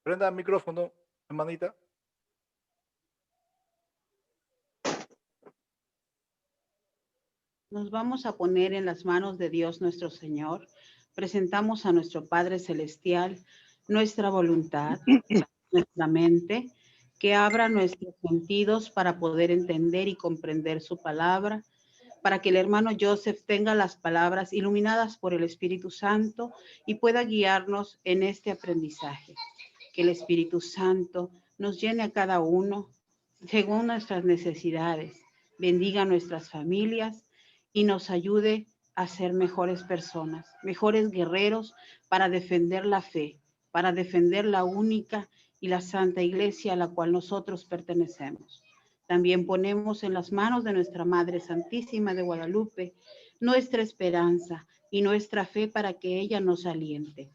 Prenda el micrófono, hermanita. Nos vamos a poner en las manos de Dios nuestro Señor. Presentamos a nuestro Padre Celestial nuestra voluntad, nuestra mente, que abra nuestros sentidos para poder entender y comprender su palabra, para que el hermano Joseph tenga las palabras iluminadas por el Espíritu Santo y pueda guiarnos en este aprendizaje. Que el Espíritu Santo nos llene a cada uno según nuestras necesidades, bendiga a nuestras familias y nos ayude a ser mejores personas, mejores guerreros para defender la fe, para defender la única y la santa iglesia a la cual nosotros pertenecemos. También ponemos en las manos de nuestra Madre Santísima de Guadalupe nuestra esperanza y nuestra fe para que ella nos aliente.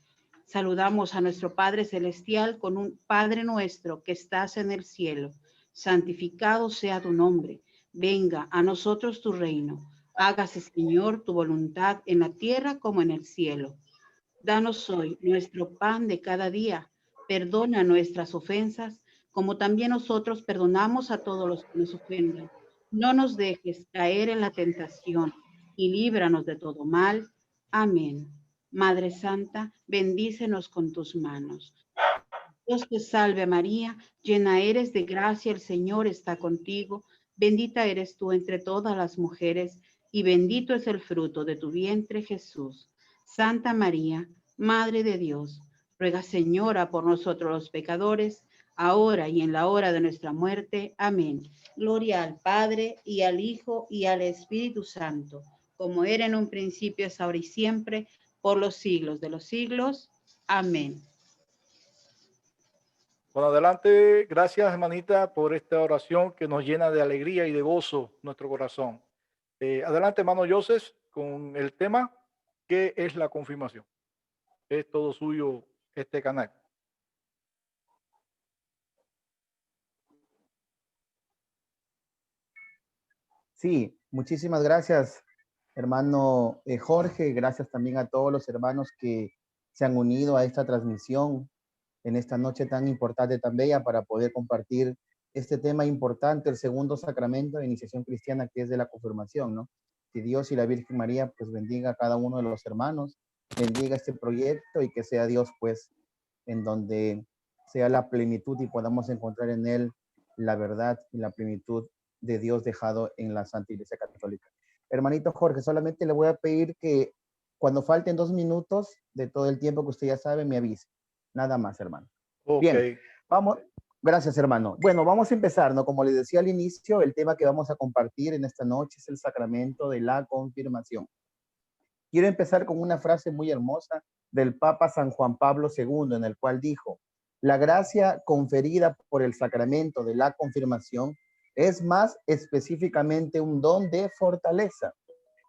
Saludamos a nuestro Padre Celestial con un Padre nuestro que estás en el cielo. Santificado sea tu nombre. Venga a nosotros tu reino. Hágase, Señor, tu voluntad en la tierra como en el cielo. Danos hoy nuestro pan de cada día. Perdona nuestras ofensas, como también nosotros perdonamos a todos los que nos ofenden. No nos dejes caer en la tentación y líbranos de todo mal. Amén. Madre Santa, bendícenos con tus manos. Dios te salve María, llena eres de gracia, el Señor está contigo. Bendita eres tú entre todas las mujeres y bendito es el fruto de tu vientre, Jesús. Santa María, Madre de Dios, ruega, Señora, por nosotros los pecadores, ahora y en la hora de nuestra muerte. Amén. Gloria al Padre, y al Hijo, y al Espíritu Santo, como era en un principio, es ahora y siempre, por los siglos de los siglos. Amén. Bueno, adelante. Gracias, hermanita, por esta oración que nos llena de alegría y de gozo nuestro corazón. Adelante, hermano Joseph, con el tema, ¿qué es la confirmación? Es todo suyo este canal. Sí, muchísimas gracias, hermano Jorge. Gracias también a todos los hermanos que se han unido a esta transmisión en esta noche tan importante, tan bella, para poder compartir este tema importante, el segundo sacramento de iniciación cristiana, que es de la confirmación, ¿no? Que Dios y la Virgen María, pues, bendiga a cada uno de los hermanos, bendiga este proyecto y que sea Dios, pues, en donde sea la plenitud y podamos encontrar en él la verdad y la plenitud de Dios dejado en la Santa Iglesia Católica. Hermanito Jorge, solamente le voy a pedir que cuando falten 2 minutos de todo el tiempo que usted ya sabe, me avise. Nada más, hermano. Okay. Bien, vamos. Gracias, hermano. Bueno, vamos a empezar, ¿no? Como les decía al inicio, el tema que vamos a compartir en esta noche es el sacramento de la confirmación. Quiero empezar con una frase muy hermosa del Papa San Juan Pablo II, en el cual dijo: la gracia conferida por el sacramento de la confirmación es más específicamente un don de fortaleza.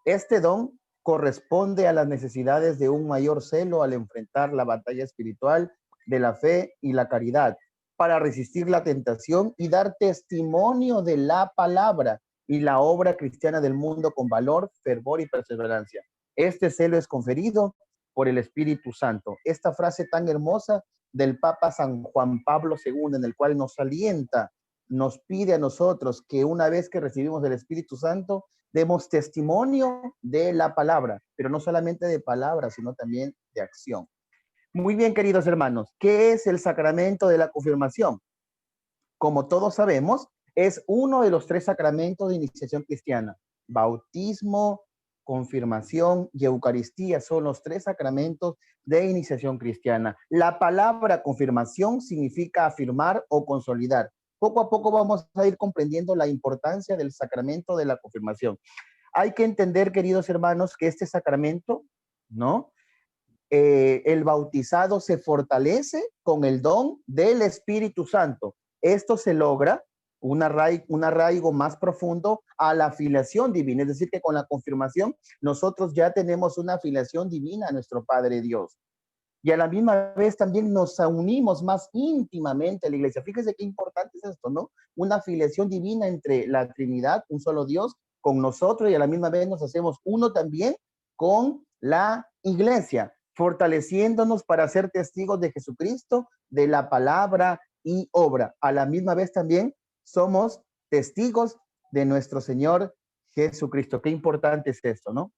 Este don corresponde a las necesidades de un mayor celo al enfrentar la batalla espiritual de la fe y la caridad, para resistir la tentación y dar testimonio de la palabra y la obra cristiana del mundo con valor, fervor y perseverancia. Este celo es conferido por el Espíritu Santo. Esta frase tan hermosa del Papa San Juan Pablo II, en el cual nos alienta, nos pide a nosotros que una vez que recibimos el Espíritu Santo, demos testimonio de la palabra, pero no solamente de palabra, sino también de acción. Muy bien, queridos hermanos, ¿qué es el sacramento de la confirmación? Como todos sabemos, es uno de los 3 sacramentos de iniciación cristiana. Bautismo, confirmación y Eucaristía son los 3 sacramentos de iniciación cristiana. La palabra confirmación significa afirmar o consolidar. Poco a poco vamos a ir comprendiendo la importancia del sacramento de la confirmación. Hay que entender, queridos hermanos, que este sacramento, ¿no? El bautizado se fortalece con el don del Espíritu Santo. Esto se logra un arraigo más profundo a la filiación divina, es decir, que con la confirmación nosotros ya tenemos una filiación divina a nuestro Padre Dios. Y a la misma vez también nos unimos más íntimamente a la iglesia. Fíjense qué importante es esto, ¿no? Una filiación divina entre la Trinidad, un solo Dios, con nosotros, y a la misma vez nos hacemos uno también con la iglesia. fortaleciéndonos para ser testigos de Jesucristo, de la palabra y obra. A la misma vez también somos testigos de nuestro Señor Jesucristo. Qué importante es esto, ¿no?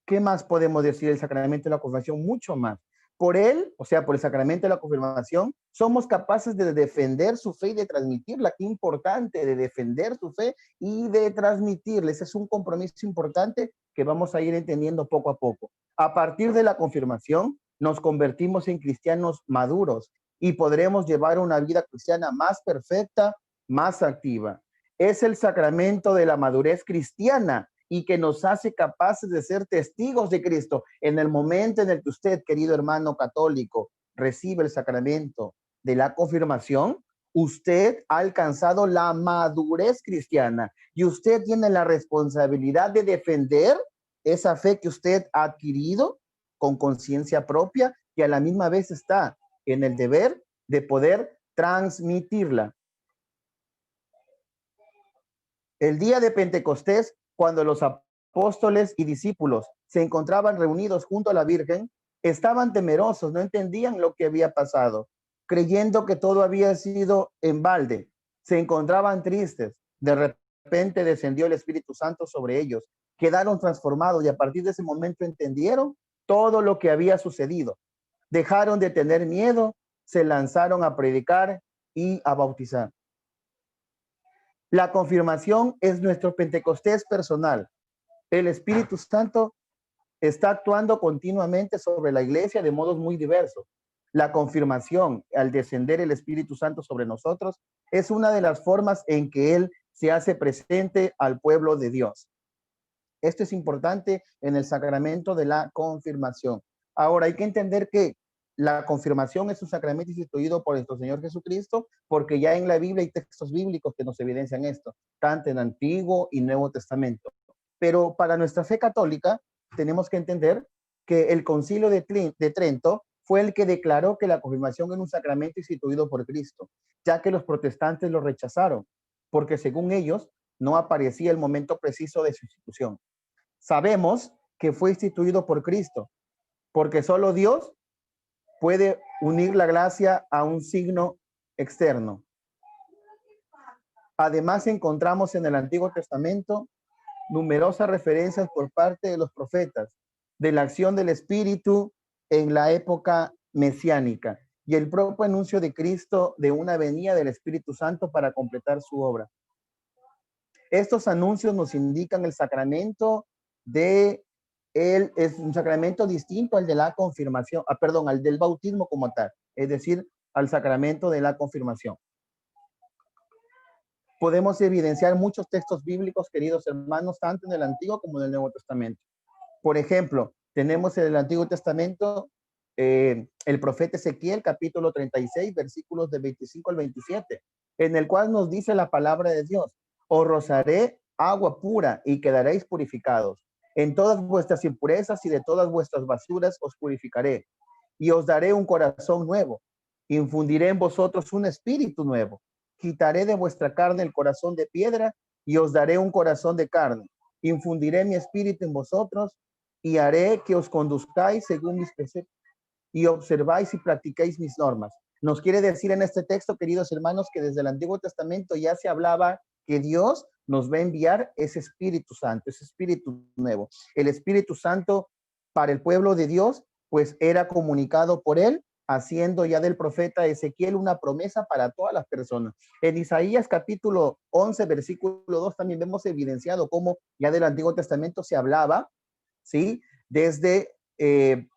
¿Qué más podemos decir del sacramento de la confirmación? Mucho más. Por él, o sea, por el sacramento de la confirmación, somos capaces de defender su fe y de transmitirla. Qué importante, de defender su fe y de transmitirla. Ese es un compromiso importante que vamos a ir entendiendo poco a poco. A partir de la confirmación, nos convertimos en cristianos maduros y podremos llevar una vida cristiana más perfecta, más activa. Es el sacramento de la madurez cristiana y que nos hace capaces de ser testigos de Cristo. En el momento en el que usted, querido hermano católico, recibe el sacramento de la confirmación, usted ha alcanzado la madurez cristiana y usted tiene la responsabilidad de defender esa fe que usted ha adquirido con conciencia propia y a la misma vez está en el deber de poder transmitirla. El día de Pentecostés, cuando los apóstoles y discípulos se encontraban reunidos junto a la Virgen, estaban temerosos, no entendían lo que había pasado, creyendo que todo había sido en balde. Se encontraban tristes. De repente descendió el Espíritu Santo sobre ellos. Quedaron transformados y a partir de ese momento entendieron todo lo que había sucedido. Dejaron de tener miedo, se lanzaron a predicar y a bautizar. La confirmación es nuestro Pentecostés personal. El Espíritu Santo está actuando continuamente sobre la iglesia de modos muy diversos. La confirmación, al descender el Espíritu Santo sobre nosotros, es una de las formas en que Él se hace presente al pueblo de Dios. Esto es importante en el sacramento de la confirmación. Ahora, hay que entender que la confirmación es un sacramento instituido por nuestro Señor Jesucristo, porque ya en la Biblia hay textos bíblicos que nos evidencian esto, tanto en Antiguo y Nuevo Testamento. Pero para nuestra fe católica, tenemos que entender que el Concilio de Trento fue el que declaró que la confirmación era un sacramento instituido por Cristo, ya que los protestantes lo rechazaron, porque según ellos no aparecía el momento preciso de su institución. Sabemos que fue instituido por Cristo, porque solo Dios puede unir la gracia a un signo externo. Además, encontramos en el Antiguo Testamento numerosas referencias por parte de los profetas de la acción del Espíritu en la época mesiánica y el propio anuncio de Cristo de una venida del Espíritu Santo para completar su obra. Estos anuncios nos indican el sacramento de él es un sacramento distinto al de la confirmación, al del bautismo como tal, es decir, al sacramento de la confirmación. Podemos evidenciar muchos textos bíblicos, queridos hermanos, tanto en el Antiguo como en el Nuevo Testamento. Por ejemplo, tenemos en el Antiguo Testamento el profeta Ezequiel, capítulo 36, versículos de 25 al 27, en el cual nos dice la palabra de Dios: os rociaré agua pura y quedaréis purificados. En todas vuestras impurezas y de todas vuestras basuras os purificaré, y os daré un corazón nuevo. Infundiré en vosotros un espíritu nuevo. Quitaré de vuestra carne el corazón de piedra y os daré un corazón de carne. Infundiré mi espíritu en vosotros y haré que os conduzcáis según mis preceptos y observáis y practiquéis mis normas. Nos quiere decir en este texto, queridos hermanos, que desde el Antiguo Testamento ya se hablaba que Dios nos va a enviar ese Espíritu Santo, ese Espíritu nuevo. El Espíritu Santo para el pueblo de Dios, pues era comunicado por él, haciendo ya del profeta Ezequiel una promesa para todas las personas. En Isaías capítulo 11, versículo 2, también vemos evidenciado cómo ya del Antiguo Testamento se hablaba, ¿sí? Desde en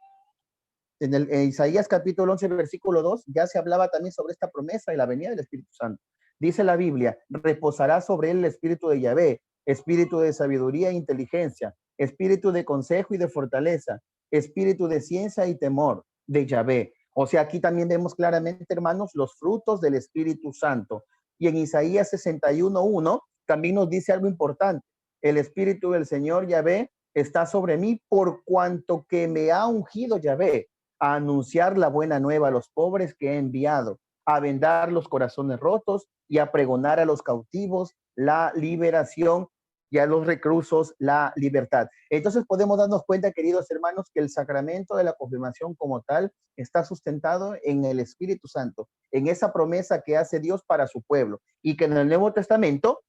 Isaías capítulo 11, versículo 2, ya se hablaba también sobre esta promesa y la venida del Espíritu Santo. Dice la Biblia: reposará sobre él el espíritu de Yahvé, espíritu de sabiduría e inteligencia, espíritu de consejo y de fortaleza, espíritu de ciencia y temor de Yahvé. O sea, aquí también vemos claramente, hermanos, los frutos del Espíritu Santo. Y en Isaías 61:1 también nos dice algo importante: el Espíritu del Señor Yahvé está sobre mí por cuanto que me ha ungido Yahvé a anunciar la buena nueva a los pobres que he enviado, a vendar los corazones rotos y a pregonar a los cautivos la liberación y a los reclusos la libertad. Entonces podemos darnos cuenta, queridos hermanos, que el sacramento de la confirmación como tal está sustentado en el Espíritu Santo, en esa promesa que hace Dios para su pueblo, y que en el Nuevo Testamento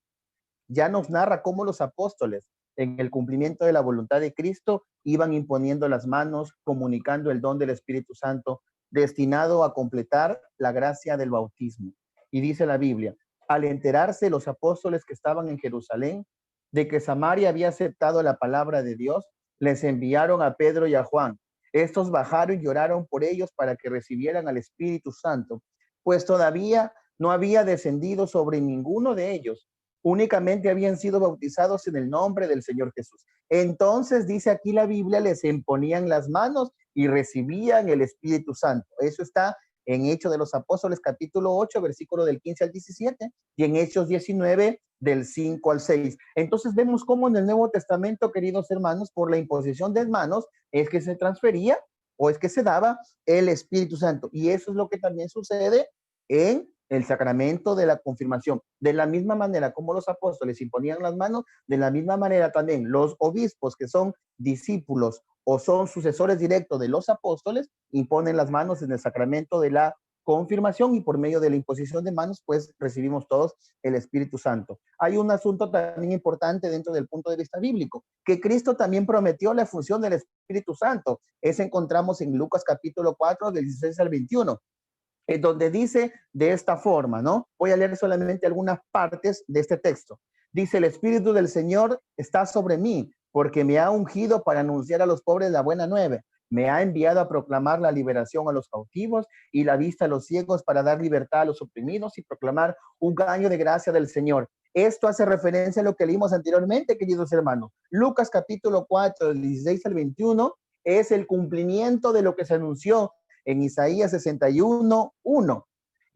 ya nos narra cómo los apóstoles, en el cumplimiento de la voluntad de Cristo, iban imponiendo las manos, comunicando el don del Espíritu Santo, destinado a completar la gracia del bautismo. Y dice la Biblia, al enterarse los apóstoles que estaban en Jerusalén de que Samaria había aceptado la palabra de Dios, les enviaron a Pedro y a Juan. Estos bajaron y lloraron por ellos para que recibieran al Espíritu Santo, pues todavía no había descendido sobre ninguno de ellos, únicamente habían sido bautizados en el nombre del Señor Jesús. Entonces, dice aquí la Biblia, les imponían las manos y recibían el Espíritu Santo. Eso está en Hechos de los Apóstoles, capítulo 8, versículo del 15 al 17, y en Hechos 19, del 5 al 6. Entonces vemos cómo en el Nuevo Testamento, queridos hermanos, por la imposición de manos, es que se transfería o es que se daba el Espíritu Santo. Y eso es lo que también sucede en el sacramento de la confirmación. De la misma manera como los apóstoles imponían las manos, de la misma manera también los obispos, que son discípulos o son sucesores directos de los apóstoles, imponen las manos en el sacramento de la confirmación, y por medio de la imposición de manos, pues recibimos todos el Espíritu Santo. Hay un asunto también importante dentro del punto de vista bíblico, que Cristo también prometió la función del Espíritu Santo. Eso encontramos en Lucas capítulo 4, del 16 al 21. Donde dice de esta forma, ¿no? Voy a leer solamente algunas partes de este texto. Dice, el Espíritu del Señor está sobre mí, porque me ha ungido para anunciar a los pobres la buena nueva. Me ha enviado a proclamar la liberación a los cautivos y la vista a los ciegos, para dar libertad a los oprimidos y proclamar un año de gracia del Señor. Esto hace referencia a lo que leímos anteriormente, queridos hermanos. Lucas capítulo 4, del 16 al 21, es el cumplimiento de lo que se anunció en Isaías 61:1.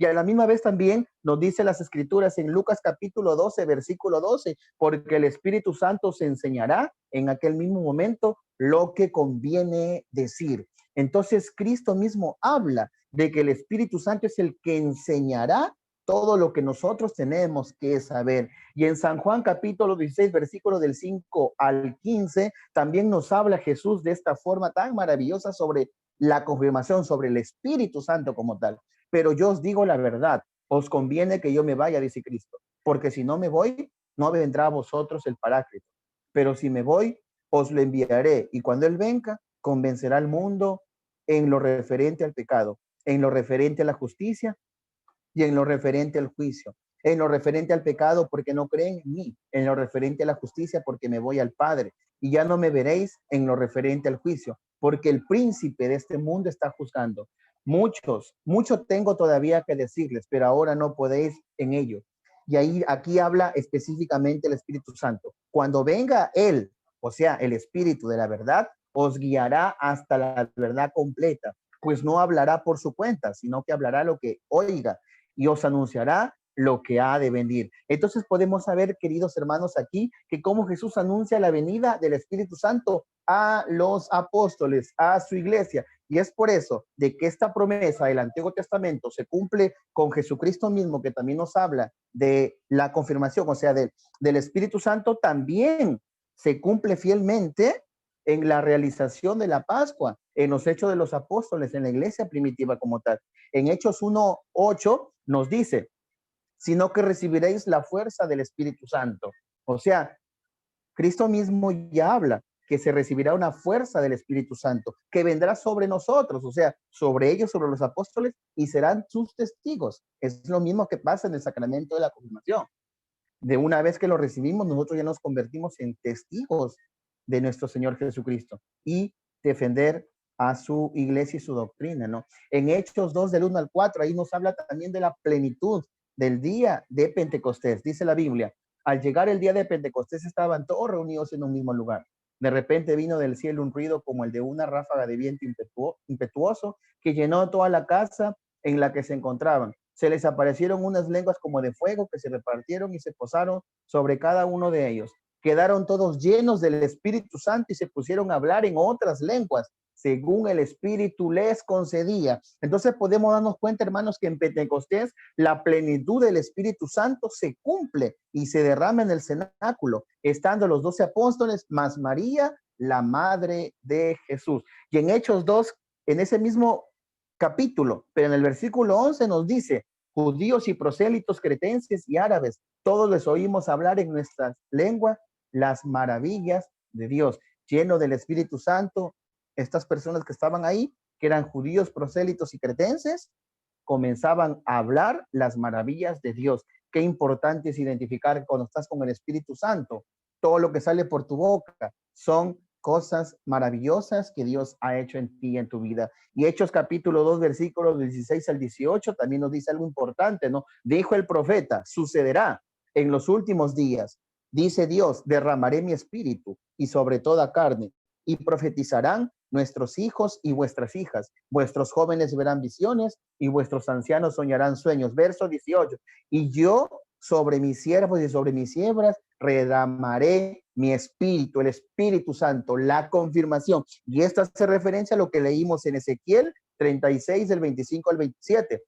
Y a la misma vez también nos dice las escrituras en Lucas capítulo 12, versículo 12, porque el Espíritu Santo se enseñará en aquel mismo momento lo que conviene decir. Entonces Cristo mismo habla de que el Espíritu Santo es el que enseñará todo lo que nosotros tenemos que saber. Y en San Juan capítulo 16, versículo del 5 al 15, también nos habla Jesús de esta forma tan maravillosa sobre la confirmación, sobre el Espíritu Santo como tal. Pero yo os digo la verdad, os conviene que yo me vaya, dice Cristo, porque si no me voy, no vendrá a vosotros el Paráclito. Pero si me voy, os lo enviaré, y cuando Él venga, convencerá al mundo en lo referente al pecado, en lo referente a la justicia y en lo referente al juicio. En lo referente al pecado, porque no creen en mí. En lo referente a la justicia, porque me voy al Padre. Y ya no me veréis en lo referente al juicio, porque el príncipe de este mundo está juzgando. Mucho tengo todavía que decirles, pero ahora no podéis en ello. Y ahí, aquí habla específicamente el Espíritu Santo. Cuando venga Él, o sea, el Espíritu de la verdad, os guiará hasta la verdad completa, pues no hablará por su cuenta, sino que hablará lo que oiga y os anunciará lo que ha de venir. Entonces podemos saber, queridos hermanos, aquí que cómo Jesús anuncia la venida del Espíritu Santo a los apóstoles, a su iglesia. Y es por eso de que esta promesa del Antiguo Testamento se cumple con Jesucristo mismo, que también nos habla de la confirmación, o sea, del Espíritu Santo, también se cumple fielmente en la realización de la Pascua, en los hechos de los apóstoles, en la iglesia primitiva como tal. En Hechos 1:8 nos dice, sino que recibiréis la fuerza del Espíritu Santo. O sea, Cristo mismo ya habla que se recibirá una fuerza del Espíritu Santo, que vendrá sobre nosotros, o sea, sobre ellos, sobre los apóstoles, y serán sus testigos. Es lo mismo que pasa en el sacramento de la confirmación. De una vez que lo recibimos, nosotros ya nos convertimos en testigos de nuestro Señor Jesucristo y defender a su iglesia y su doctrina, ¿no? En Hechos 2, del 1 al 4, ahí nos habla también de la plenitud del día de Pentecostés. Dice la Biblia, al llegar el día de Pentecostés estaban todos reunidos en un mismo lugar. De repente vino del cielo un ruido como el de una ráfaga de viento impetuoso que llenó toda la casa en la que se encontraban. Se les aparecieron unas lenguas como de fuego que se repartieron y se posaron sobre cada uno de ellos. Quedaron todos llenos del Espíritu Santo y se pusieron a hablar en otras lenguas, según el Espíritu les concedía. Entonces podemos darnos cuenta, hermanos, que en Pentecostés la plenitud del Espíritu Santo se cumple y se derrama en el cenáculo, estando los 12 apóstoles más María, la madre de Jesús. Y en Hechos 2, en ese mismo capítulo, pero en el versículo 11 nos dice: judíos y prosélitos, cretenses y árabes, todos les oímos hablar en nuestra lengua las maravillas de Dios. Lleno del Espíritu Santo, estas personas que estaban ahí, que eran judíos, prosélitos y cretenses, comenzaban a hablar las maravillas de Dios. Qué importante es identificar cuando estás con el Espíritu Santo, todo lo que sale por tu boca son cosas maravillosas que Dios ha hecho en ti y en tu vida. Y Hechos capítulo 2, versículos 16 al 18, también nos dice algo importante, ¿no? Dijo el profeta: sucederá en los últimos días, dice Dios, derramaré mi espíritu y sobre toda carne, y profetizarán nuestros hijos y vuestras hijas, vuestros jóvenes verán visiones y vuestros ancianos soñarán sueños. Verso 18, y yo sobre mis siervos y sobre mis siervas derramaré mi espíritu, el Espíritu Santo, la confirmación. Y esto hace referencia a lo que leímos en Ezequiel 36, del 25 al 27.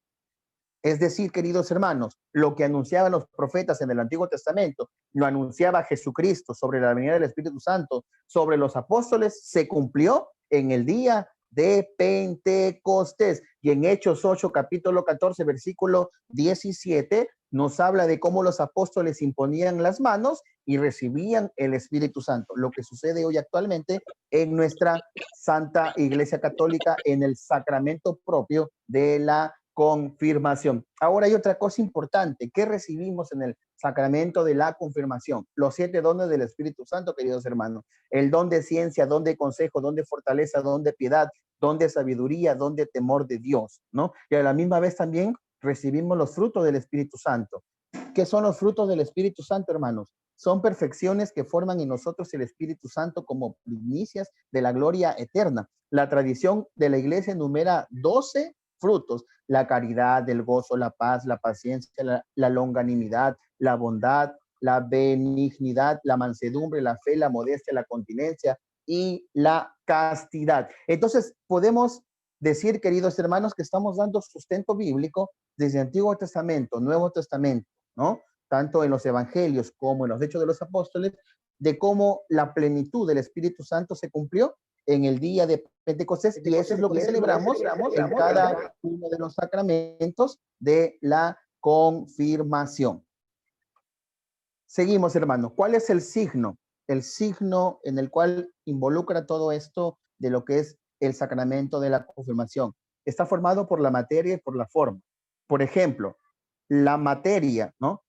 Es decir, queridos hermanos, lo que anunciaban los profetas en el Antiguo Testamento, lo anunciaba Jesucristo sobre la venida del Espíritu Santo, sobre los apóstoles, se cumplió en el día de Pentecostés. Y en Hechos 8, capítulo 14, versículo 17, nos habla de cómo los apóstoles imponían las manos y recibían el Espíritu Santo. Lo que sucede hoy actualmente en nuestra Santa Iglesia Católica en el sacramento propio de la confirmación. Ahora hay otra cosa importante. ¿Qué recibimos en el sacramento de la confirmación? Los 7 dones del Espíritu Santo, queridos hermanos. El don de ciencia, don de consejo, don de fortaleza, don de piedad, don de sabiduría, don de temor de Dios, ¿no? Y a la misma vez también recibimos los frutos del Espíritu Santo. ¿Qué son los frutos del Espíritu Santo, hermanos? Son perfecciones que forman en nosotros el Espíritu Santo como primicias de la gloria eterna. La tradición de la iglesia enumera 12 frutos: la caridad, el gozo, la paz, la paciencia, la longanimidad, la bondad, la benignidad, la mansedumbre, la fe, la modestia, la continencia y la castidad. Entonces, podemos decir, queridos hermanos, que estamos dando sustento bíblico desde Antiguo Testamento, Nuevo Testamento, ¿no? Tanto en los evangelios como en los Hechos de los Apóstoles, de cómo la plenitud del Espíritu Santo se cumplió en el día de Pentecostés, y eso es lo que celebramos en cada uno de los sacramentos de la confirmación. Seguimos, hermano. ¿Cuál es el signo? El signo en el cual involucra todo esto de lo que es el sacramento de la confirmación. Está formado por la materia y por la forma. Por ejemplo, la materia, ¿no?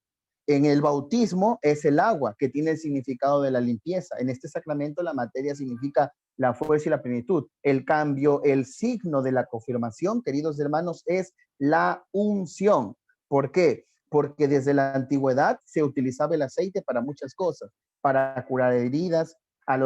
En el bautismo es el agua, que tiene el significado de la limpieza. En este sacramento la materia significa la fuerza y la plenitud. El cambio, el signo de la confirmación, queridos hermanos, es la unción. ¿Por qué? Porque desde la antigüedad se utilizaba el aceite para muchas cosas, para curar heridas, a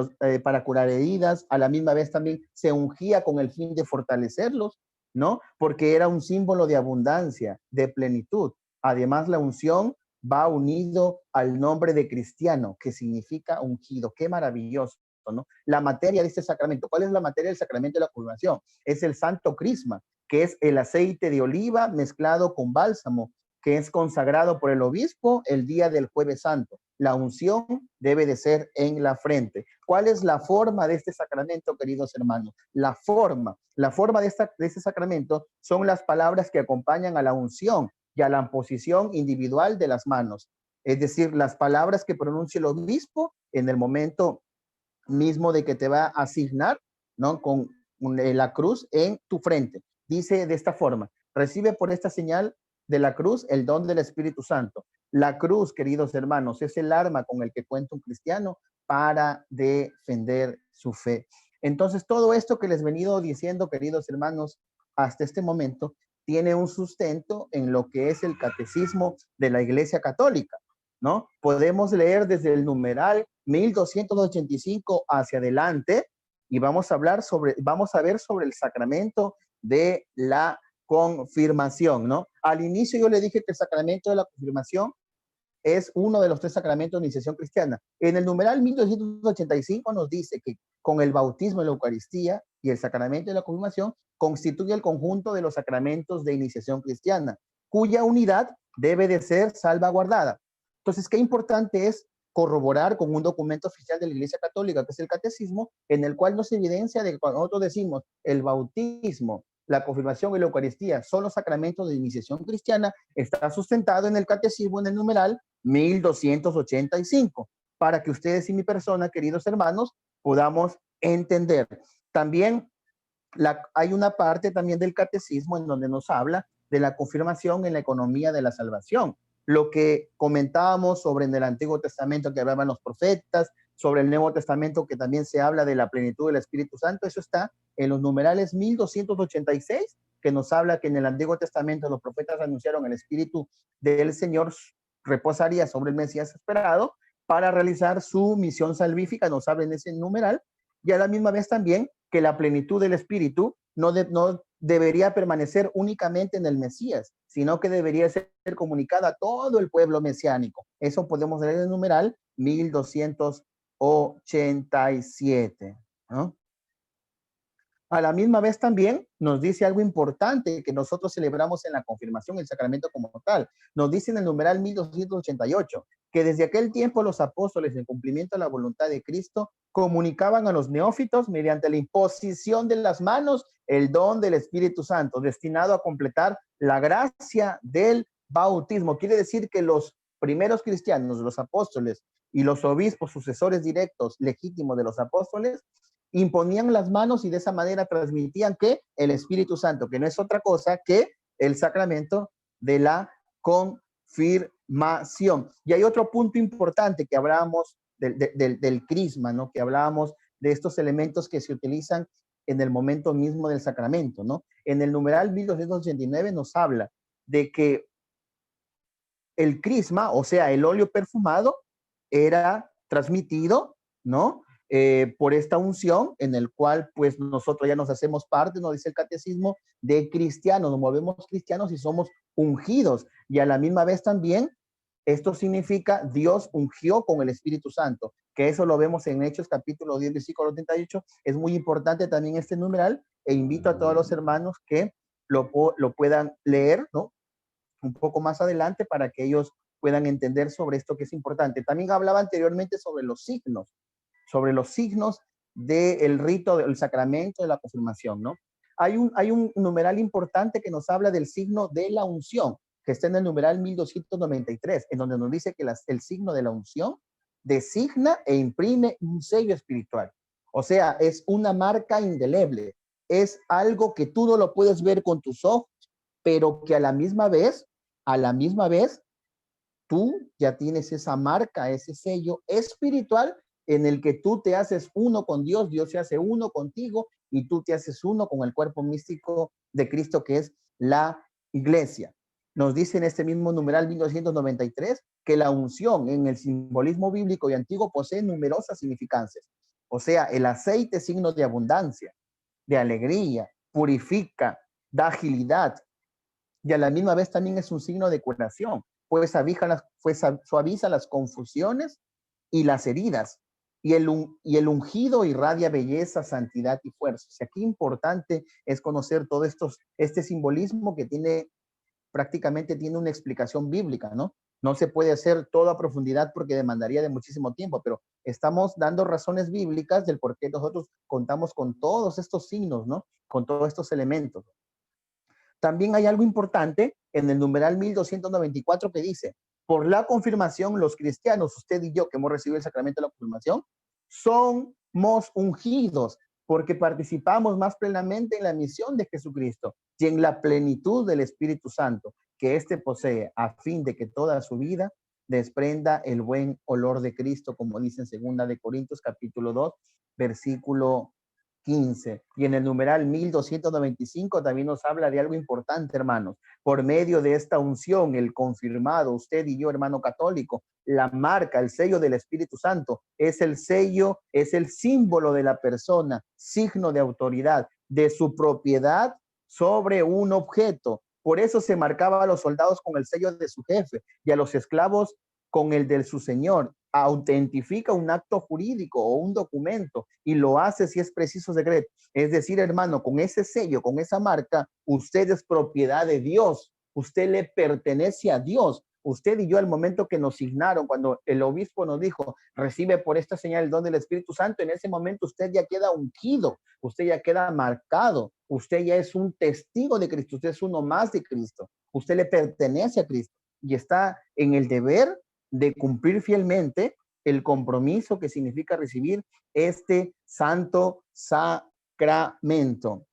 la misma vez también se ungía con el fin de fortalecerlos, ¿no? Porque era un símbolo de abundancia, de plenitud. Además, la unción va unido al nombre de cristiano, que significa ungido. Qué maravilloso, ¿no? La materia de este sacramento. ¿Cuál es la materia del sacramento de la confirmación? Es el santo crisma, que es el aceite de oliva mezclado con bálsamo, que es consagrado por el obispo el día del Jueves Santo. La unción debe de ser en la frente. ¿Cuál es la forma de este sacramento, queridos hermanos? La forma de este sacramento son las palabras que acompañan a la unción y a la posición individual de las manos. Es decir, las palabras que pronuncia el obispo en el momento mismo de que te va a asignar, ¿no? Con la cruz en tu frente. Dice de esta forma: recibe por esta señal de la cruz el don del Espíritu Santo. La cruz, queridos hermanos, es el arma con el que cuenta un cristiano para defender su fe. Entonces, todo esto que les he venido diciendo, queridos hermanos, hasta este momento, tiene un sustento en lo que es el catecismo de la Iglesia Católica, ¿no? Podemos leer desde el numeral 1285 hacia adelante y vamos a ver sobre el sacramento de la confirmación, ¿no? Al inicio yo le dije que el sacramento de la confirmación es uno de los 3 sacramentos de iniciación cristiana. En el numeral 1285 nos dice que con el bautismo en la Eucaristía y el sacramento de la confirmación constituye el conjunto de los sacramentos de iniciación cristiana, cuya unidad debe de ser salvaguardada. Entonces, qué importante es corroborar con un documento oficial de la Iglesia Católica, que es el Catecismo, en el cual nos evidencia de que cuando nosotros decimos el bautismo, la confirmación y la Eucaristía son los sacramentos de iniciación cristiana, está sustentado en el Catecismo en el numeral 1285, para que ustedes y mi persona, queridos hermanos, podamos entender. También hay una parte también del Catecismo en donde nos habla de la confirmación en la economía de la salvación. Lo que comentábamos sobre en el Antiguo Testamento que hablaban los profetas, sobre el Nuevo Testamento que también se habla de la plenitud del Espíritu Santo, eso está en los numerales 1286, que nos habla que en el Antiguo Testamento los profetas anunciaron el Espíritu del Señor reposaría sobre el Mesías esperado para realizar su misión salvífica, nos habla en ese numeral, y a la misma vez también que la plenitud del Espíritu no debería permanecer únicamente en el Mesías, sino que debería ser comunicada a todo el pueblo mesiánico. Eso podemos leer en el numeral 1287, ¿no? A la misma vez también nos dice algo importante que nosotros celebramos en la confirmación, el sacramento como tal. Nos dice en el numeral 1288 que desde aquel tiempo los apóstoles, en cumplimiento de la voluntad de Cristo, comunicaban a los neófitos mediante la imposición de las manos el don del Espíritu Santo, destinado a completar la gracia del bautismo. Quiere decir que los primeros cristianos, los apóstoles y los obispos, sucesores directos, legítimos de los apóstoles, imponían las manos y de esa manera transmitían que el Espíritu Santo, que no es otra cosa que el sacramento de la confirmación. Y hay otro punto importante que hablábamos del crisma, ¿no? Que hablábamos de estos elementos que se utilizan en el momento mismo del sacramento, ¿no? En el numeral 1289 nos habla de que el crisma, o sea, el óleo perfumado, era transmitido, ¿no? Por esta unción en el cual pues nosotros ya nos hacemos parte, nos dice el catecismo, de cristianos, nos movemos cristianos y somos ungidos. Y a la misma vez también esto significa Dios ungió con el Espíritu Santo, que eso lo vemos en Hechos capítulo 10, versículo 38. Es muy importante también este numeral e invito a todos los hermanos que lo puedan leer, ¿no? Un poco más adelante para que ellos puedan entender sobre esto que es importante. También hablaba anteriormente sobre los signos del rito del sacramento de la confirmación, ¿no? Hay un numeral importante que nos habla del signo de la unción, que está en el numeral 1293, en donde nos dice que el signo de la unción designa e imprime un sello espiritual. O sea, es una marca indeleble, es algo que tú no lo puedes ver con tus ojos, pero que a la misma vez, tú ya tienes esa marca, ese sello espiritual en el que tú te haces uno con Dios, Dios se hace uno contigo y tú te haces uno con el cuerpo místico de Cristo que es la iglesia. Nos dice en este mismo numeral 1293 que la unción en el simbolismo bíblico y antiguo posee numerosas significancias. O sea, el aceite es signo de abundancia, de alegría, purifica, da agilidad y a la misma vez también es un signo de curación, pues suaviza las confusiones y las heridas. Y el ungido irradia belleza, santidad y fuerza. O sea, qué importante es conocer todo este simbolismo que prácticamente tiene una explicación bíblica, ¿no? No se puede hacer todo a profundidad porque demandaría de muchísimo tiempo, pero estamos dando razones bíblicas del por qué nosotros contamos con todos estos signos, ¿no? Con todos estos elementos. También hay algo importante en el numeral 1294 que dice, por la confirmación, los cristianos, usted y yo que hemos recibido el sacramento de la confirmación, somos ungidos porque participamos más plenamente en la misión de Jesucristo y en la plenitud del Espíritu Santo que éste posee, a fin de que toda su vida desprenda el buen olor de Cristo, como dice en 2 de Corintios capítulo 2, versículo 15. Y en el numeral 1295 también nos habla de algo importante, hermanos. Por medio de esta unción, el confirmado, usted y yo, hermano católico, la marca, el sello del Espíritu Santo, es el sello, es el símbolo de la persona, signo de autoridad, de su propiedad sobre un objeto. Por eso se marcaba a los soldados con el sello de su jefe y a los esclavos con el de su Señor, autentifica un acto jurídico o un documento y lo hace si es preciso secreto. Es decir, hermano, con ese sello, con esa marca, usted es propiedad de Dios, usted le pertenece a Dios. Usted y yo, al momento que nos signaron, cuando el obispo nos dijo, recibe por esta señal el don del Espíritu Santo, en ese momento usted ya queda ungido, usted ya queda marcado, usted ya es un testigo de Cristo, usted es uno más de Cristo, usted le pertenece a Cristo y está en el deber de cumplir fielmente el compromiso que significa recibir este santo sacramento.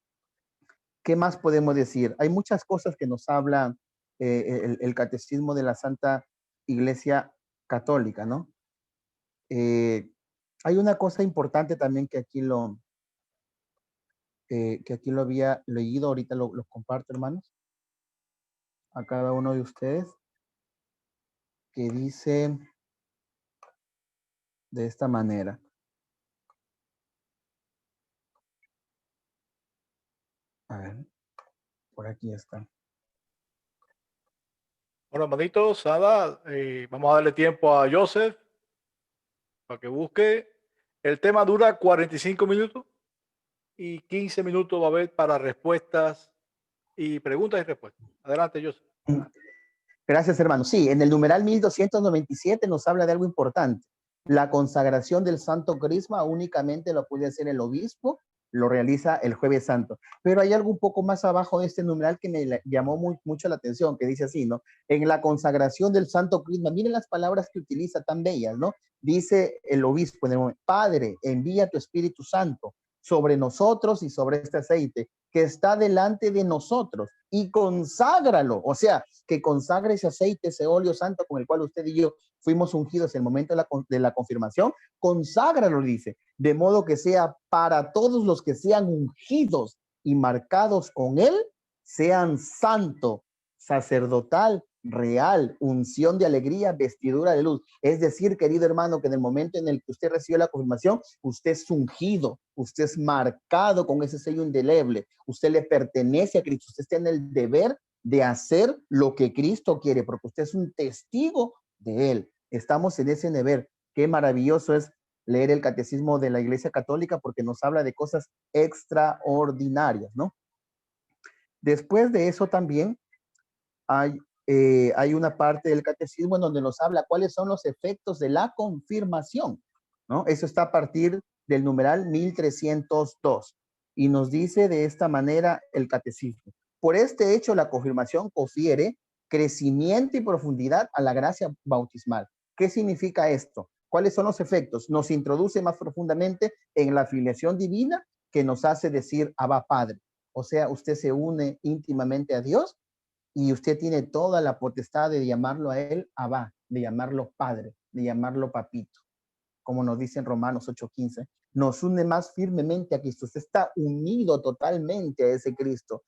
¿Qué más podemos decir? Hay muchas cosas que nos habla el catecismo de la Santa Iglesia Católica, ¿no? Hay una cosa importante también que aquí lo había leído, ahorita lo comparto, hermanos, a cada uno de ustedes, que dice de esta manera. A ver, por aquí está. Bueno, hermanito, Sada, vamos a darle tiempo a Joseph para que busque. El tema dura 45 minutos y 15 minutos va a haber para respuestas y preguntas y respuestas. Adelante, Joseph. Gracias, hermano. Sí, en el numeral 1297 nos habla de algo importante. La consagración del Santo Crisma únicamente lo puede hacer el obispo, lo realiza el Jueves Santo. Pero hay algo un poco más abajo de este numeral que me llamó mucho la atención, que dice así, ¿no? En la consagración del Santo Crisma, miren las palabras que utiliza tan bellas, ¿no? Dice el obispo en el momento, Padre, envía tu Espíritu Santo sobre nosotros y sobre este aceite que está delante de nosotros y conságralo, o sea, que consagre ese aceite, ese óleo santo con el cual usted y yo fuimos ungidos en el momento de la confirmación, conságralo, dice, de modo que sea para todos los que sean ungidos y marcados con él, sean santo, sacerdotal, real, unción de alegría, vestidura de luz. Es decir, querido hermano, que en el momento en el que usted recibe la confirmación, usted es ungido, usted es marcado con ese sello indeleble, usted le pertenece a Cristo, usted está en el deber de hacer lo que Cristo quiere, porque usted es un testigo de Él. Estamos en ese deber. Qué maravilloso es leer el catecismo de la Iglesia Católica porque nos habla de cosas extraordinarias, ¿no? Después de eso también hay una parte del catecismo en donde nos habla cuáles son los efectos de la confirmación, ¿no? Eso está a partir del numeral 1302 y nos dice de esta manera el catecismo. Por este hecho, la confirmación confiere crecimiento y profundidad a la gracia bautismal. ¿Qué significa esto? ¿Cuáles son los efectos? Nos introduce más profundamente en la filiación divina que nos hace decir Abba Padre. O sea, usted se une íntimamente a Dios y usted tiene toda la potestad de llamarlo a él Abba, de llamarlo Padre, de llamarlo Papito, como nos dice en Romanos 8:15. Nos une más firmemente a Cristo. Usted está unido totalmente a ese Cristo.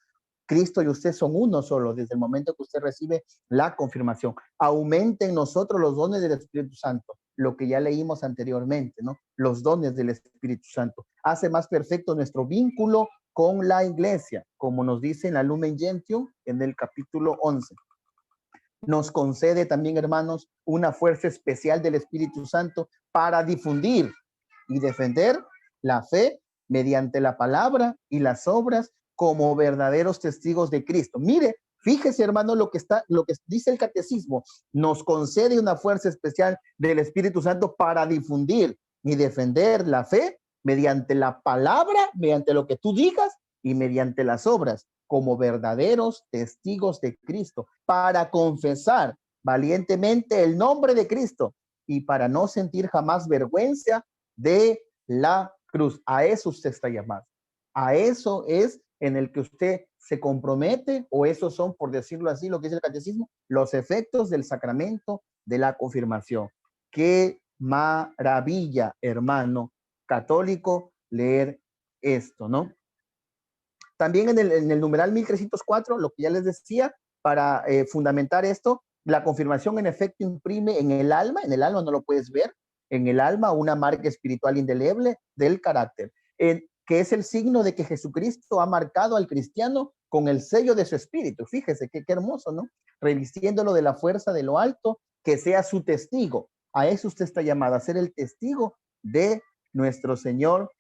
Cristo y usted son uno solo desde el momento que usted recibe la confirmación. Aumenta en nosotros los dones del Espíritu Santo, lo que ya leímos anteriormente, ¿no? Los dones del Espíritu Santo. Hace más perfecto nuestro vínculo con la iglesia, como nos dice en la Lumen Gentium en el capítulo 11. Nos concede también, hermanos, una fuerza especial del Espíritu Santo para difundir y defender la fe mediante la palabra y las obras como verdaderos testigos de Cristo. Mire, fíjese, hermano, lo que dice el catecismo. Nos concede una fuerza especial del Espíritu Santo para difundir y defender la fe mediante la palabra, mediante lo que tú digas y mediante las obras como verdaderos testigos de Cristo, para confesar valientemente el nombre de Cristo y para no sentir jamás vergüenza de la cruz. A eso usted está llamado. A eso es en el que usted se compromete, o esos son, por decirlo así, lo que dice el catecismo, los efectos del sacramento de la confirmación. Qué maravilla, hermano católico, leer esto, ¿no? También en el numeral 1304, lo que ya les decía, para fundamentar esto, la confirmación en efecto imprime en el alma no lo puedes ver, en el alma una marca espiritual indeleble del carácter, que es el signo de que Jesucristo ha marcado al cristiano con el sello de su espíritu. Fíjese qué hermoso, ¿no? Revistiéndolo de la fuerza de lo alto que sea su testigo. A eso usted está llamado, a ser el testigo de nuestro Señor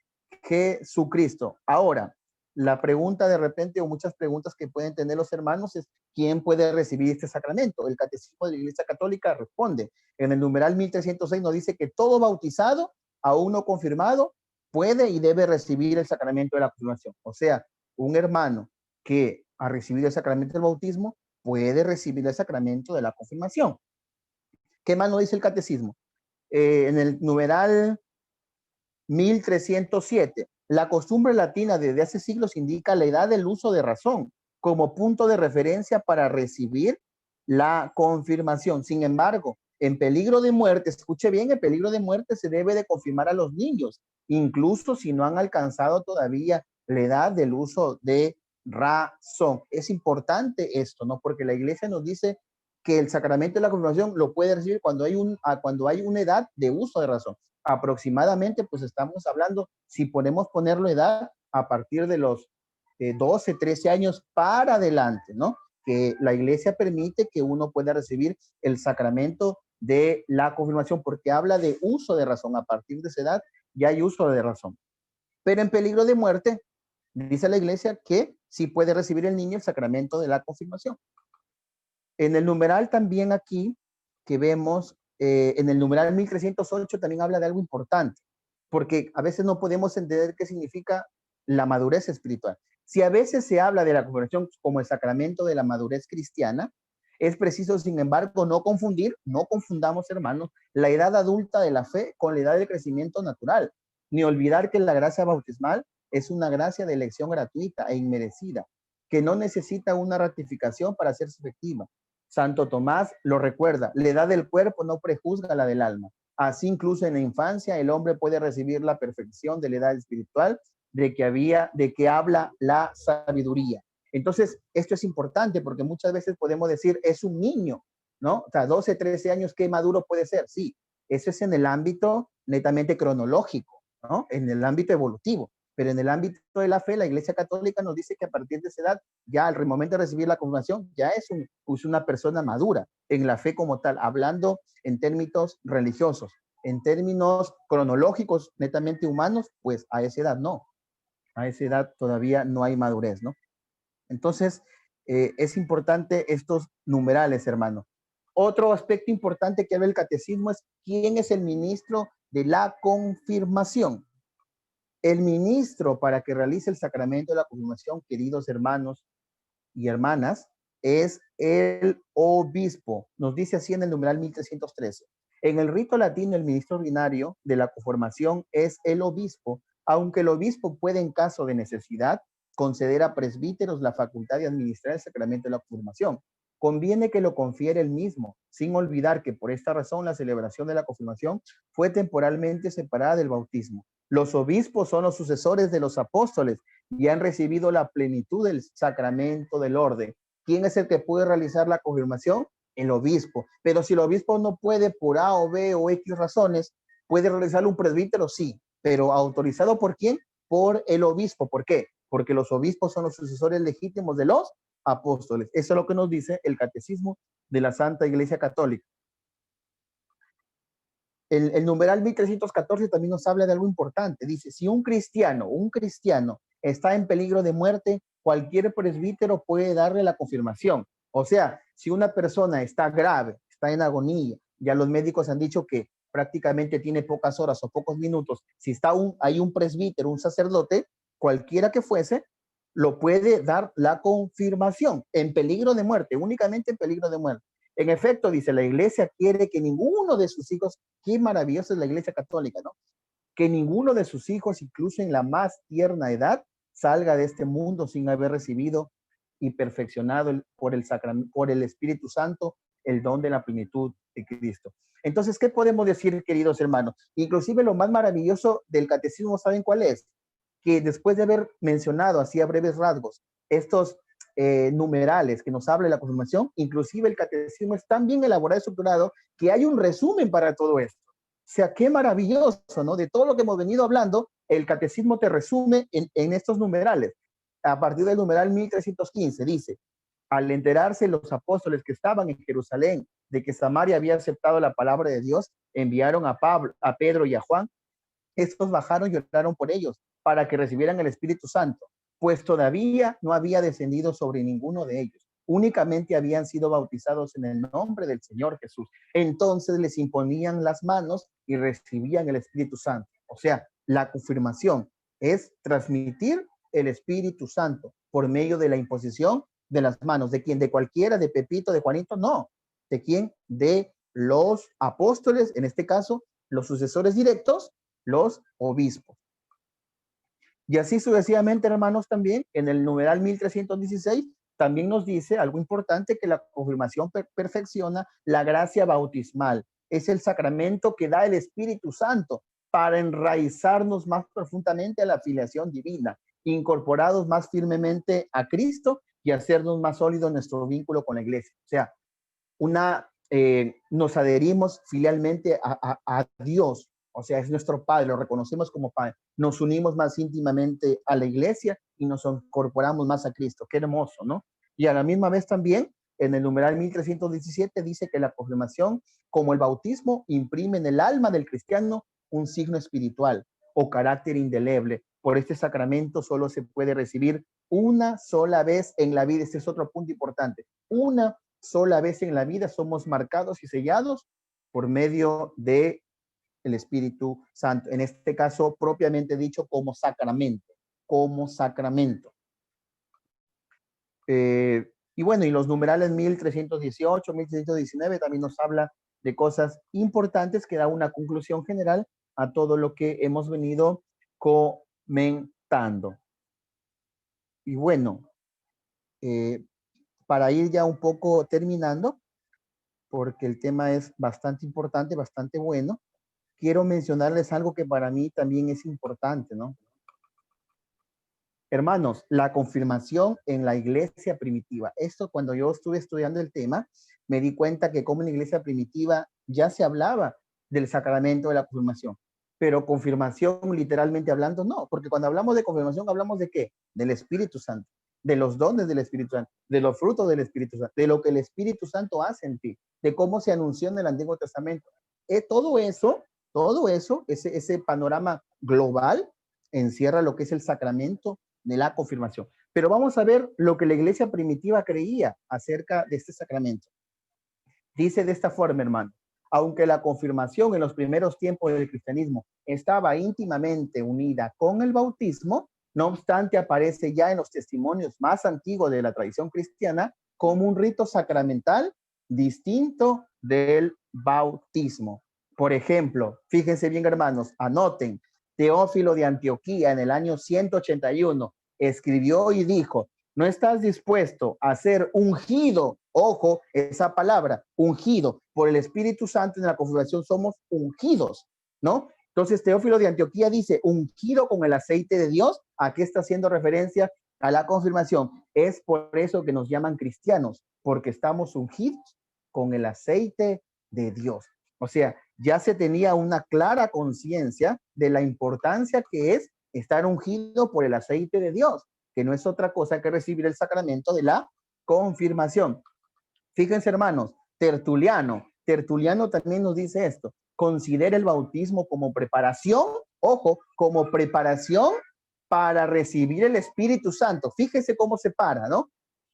Jesucristo. Ahora, la pregunta de repente, o muchas preguntas que pueden tener los hermanos es, ¿quién puede recibir este sacramento? El Catecismo de la Iglesia Católica responde, en el numeral 1306 nos dice que todo bautizado, aún no confirmado, puede y debe recibir el sacramento de la confirmación. O sea, un hermano que ha recibido el sacramento del bautismo puede recibir el sacramento de la confirmación. ¿Qué más nos dice el Catecismo? En el numeral 1307, la costumbre latina desde hace siglos indica la edad del uso de razón como punto de referencia para recibir la confirmación. Sin embargo, en peligro de muerte, escuche bien, en peligro de muerte se debe de confirmar a los niños, incluso si no han alcanzado todavía la edad del uso de razón. Es importante esto, ¿no? Porque la iglesia nos dice que el sacramento de la confirmación lo puede recibir cuando hay una edad de uso de razón. Aproximadamente, pues estamos hablando, si podemos ponerlo edad, a partir de los 12, 13 años para adelante, ¿no? Que la iglesia permite que uno pueda recibir el sacramento de la confirmación, porque habla de uso de razón. A partir de esa edad ya hay uso de razón. Pero en peligro de muerte, dice la iglesia que sí puede recibir el niño el sacramento de la confirmación. En el numeral también aquí, que vemos, en el numeral 1308 también habla de algo importante, porque a veces no podemos entender qué significa la madurez espiritual. Si a veces se habla de la confirmación como el sacramento de la madurez cristiana, es preciso, sin embargo, no confundamos, hermanos, la edad adulta de la fe con la edad de crecimiento natural, ni olvidar que la gracia bautismal es una gracia de elección gratuita e inmerecida, que no necesita una ratificación para hacerse efectiva. Santo Tomás lo recuerda, la edad del cuerpo no prejuzga la del alma. Así incluso en la infancia el hombre puede recibir la perfección de la edad espiritual de que habla la sabiduría. Entonces, esto es importante porque muchas veces podemos decir, es un niño, ¿no? O sea, 12, 13 años, ¿qué maduro puede ser? Sí, eso es en el ámbito netamente cronológico, ¿no? En el ámbito evolutivo. Pero en el ámbito de la fe, la Iglesia Católica nos dice que a partir de esa edad, ya al momento de recibir la confirmación, ya es una persona madura en la fe como tal, hablando en términos religiosos. En términos cronológicos, netamente humanos, pues a esa edad no. A esa edad todavía no hay madurez, ¿no? Entonces, es importante estos numerales, hermano. Otro aspecto importante que habla el catecismo es quién es el ministro de la confirmación. El ministro para que realice el sacramento de la confirmación, queridos hermanos y hermanas, es el obispo. Nos dice así en el numeral 1313. En el rito latino, el ministro ordinario de la confirmación es el obispo, aunque el obispo puede, en caso de necesidad, conceder a presbíteros la facultad de administrar el sacramento de la confirmación. Conviene que lo confiere él mismo, sin olvidar que por esta razón la celebración de la confirmación fue temporalmente separada del bautismo. Los obispos son los sucesores de los apóstoles y han recibido la plenitud del sacramento del orden. ¿Quién es el que puede realizar la confirmación? El obispo. Pero si el obispo no puede por A o B o X razones, ¿puede realizarlo un presbítero? Sí. ¿Pero autorizado por quién? Por el obispo. ¿Por qué? Porque los obispos son los sucesores legítimos de los apóstoles. Eso es lo que nos dice el Catecismo de la Santa Iglesia Católica. El numeral 1314 también nos habla de algo importante. Dice, si un cristiano está en peligro de muerte, cualquier presbítero puede darle la confirmación. O sea, si una persona está grave, está en agonía, ya los médicos han dicho que prácticamente tiene pocas horas o pocos minutos, si hay un presbítero, un sacerdote, cualquiera que fuese, lo puede dar la confirmación en peligro de muerte, únicamente en peligro de muerte. En efecto, dice, la iglesia quiere que ninguno de sus hijos, qué maravillosa es la iglesia católica, ¿no? Que ninguno de sus hijos, incluso en la más tierna edad, salga de este mundo sin haber recibido y perfeccionado por el Espíritu Santo el don de la plenitud de Cristo. Entonces, ¿qué podemos decir, queridos hermanos? Inclusive lo más maravilloso del catecismo, ¿saben cuál es? Que después de haber mencionado así a breves rasgos estos numerales que nos habla de la confirmación, inclusive el catecismo es tan bien elaborado y estructurado que hay un resumen para todo esto. O sea, qué maravilloso, ¿no? De todo lo que hemos venido hablando, el catecismo te resume en estos numerales. A partir del numeral 1315 dice, al enterarse los apóstoles que estaban en Jerusalén de que Samaria había aceptado la palabra de Dios, enviaron a Pedro y a Juan. Estos bajaron y oraron por ellos para que recibieran el Espíritu Santo, pues todavía no había descendido sobre ninguno de ellos. Únicamente habían sido bautizados en el nombre del Señor Jesús. Entonces les imponían las manos y recibían el Espíritu Santo. O sea, la confirmación es transmitir el Espíritu Santo por medio de la imposición de las manos. ¿De quién? ¿De cualquiera? ¿De Pepito? ¿De Juanito? No. ¿De quién? De los apóstoles, en este caso, los sucesores directos, los obispos. Y así sucesivamente, hermanos, también en el numeral 1316 también nos dice algo importante, que la confirmación perfecciona la gracia bautismal. Es el sacramento que da el Espíritu Santo para enraizarnos más profundamente a la filiación divina, incorporados más firmemente a Cristo y hacernos más sólido nuestro vínculo con la iglesia. O sea, nos adherimos filialmente a Dios. O sea, es nuestro Padre, lo reconocemos como Padre. Nos unimos más íntimamente a la iglesia y nos incorporamos más a Cristo. Qué hermoso, ¿no? Y a la misma vez también, en el numeral 1317, dice que la confirmación, como el bautismo, imprime en el alma del cristiano un signo espiritual o carácter indeleble. Por este sacramento solo se puede recibir una sola vez en la vida. Este es otro punto importante. Una sola vez en la vida somos marcados y sellados por medio de el Espíritu Santo, en este caso propiamente dicho como sacramento, como sacramento. Y bueno, y los numerales 1318, 1319 también nos habla de cosas importantes que da una conclusión general a todo lo que hemos venido comentando. Y bueno, para ir ya un poco terminando, porque el tema es bastante importante, bastante bueno, quiero mencionarles algo que para mí también es importante, ¿no? Hermanos, la confirmación en la iglesia primitiva. Esto, cuando yo estuve estudiando el tema, me di cuenta que como en la iglesia primitiva ya se hablaba del sacramento de la confirmación, pero confirmación literalmente hablando no, porque cuando hablamos de confirmación hablamos de ¿qué? Del Espíritu Santo, de los dones del Espíritu Santo, de los frutos del Espíritu Santo, de lo que el Espíritu Santo hace en ti, de cómo se anunció en el Antiguo Testamento. Todo eso, ese panorama global encierra lo que es el sacramento de la confirmación. Pero vamos a ver lo que la iglesia primitiva creía acerca de este sacramento. Dice de esta forma, hermano: aunque la confirmación en los primeros tiempos del cristianismo estaba íntimamente unida con el bautismo, no obstante aparece ya en los testimonios más antiguos de la tradición cristiana como un rito sacramental distinto del bautismo. Por ejemplo, fíjense bien, hermanos, anoten, Teófilo de Antioquía en el año 181 escribió y dijo: ¿no estás dispuesto a ser ungido? Ojo, esa palabra, ungido por el Espíritu Santo. En la confirmación somos ungidos, ¿no? Entonces Teófilo de Antioquía dice, ungido con el aceite de Dios. ¿A qué está haciendo referencia? A la confirmación. Es por eso que nos llaman cristianos, porque estamos ungidos con el aceite de Dios. O sea, ya se tenía una clara conciencia de la importancia que es estar ungido por el aceite de Dios, que no es otra cosa que recibir el sacramento de la confirmación. Fíjense, hermanos, Tertuliano también nos dice esto: considera el bautismo como preparación, ojo, como preparación para recibir el Espíritu Santo. Fíjense cómo se para, ¿no?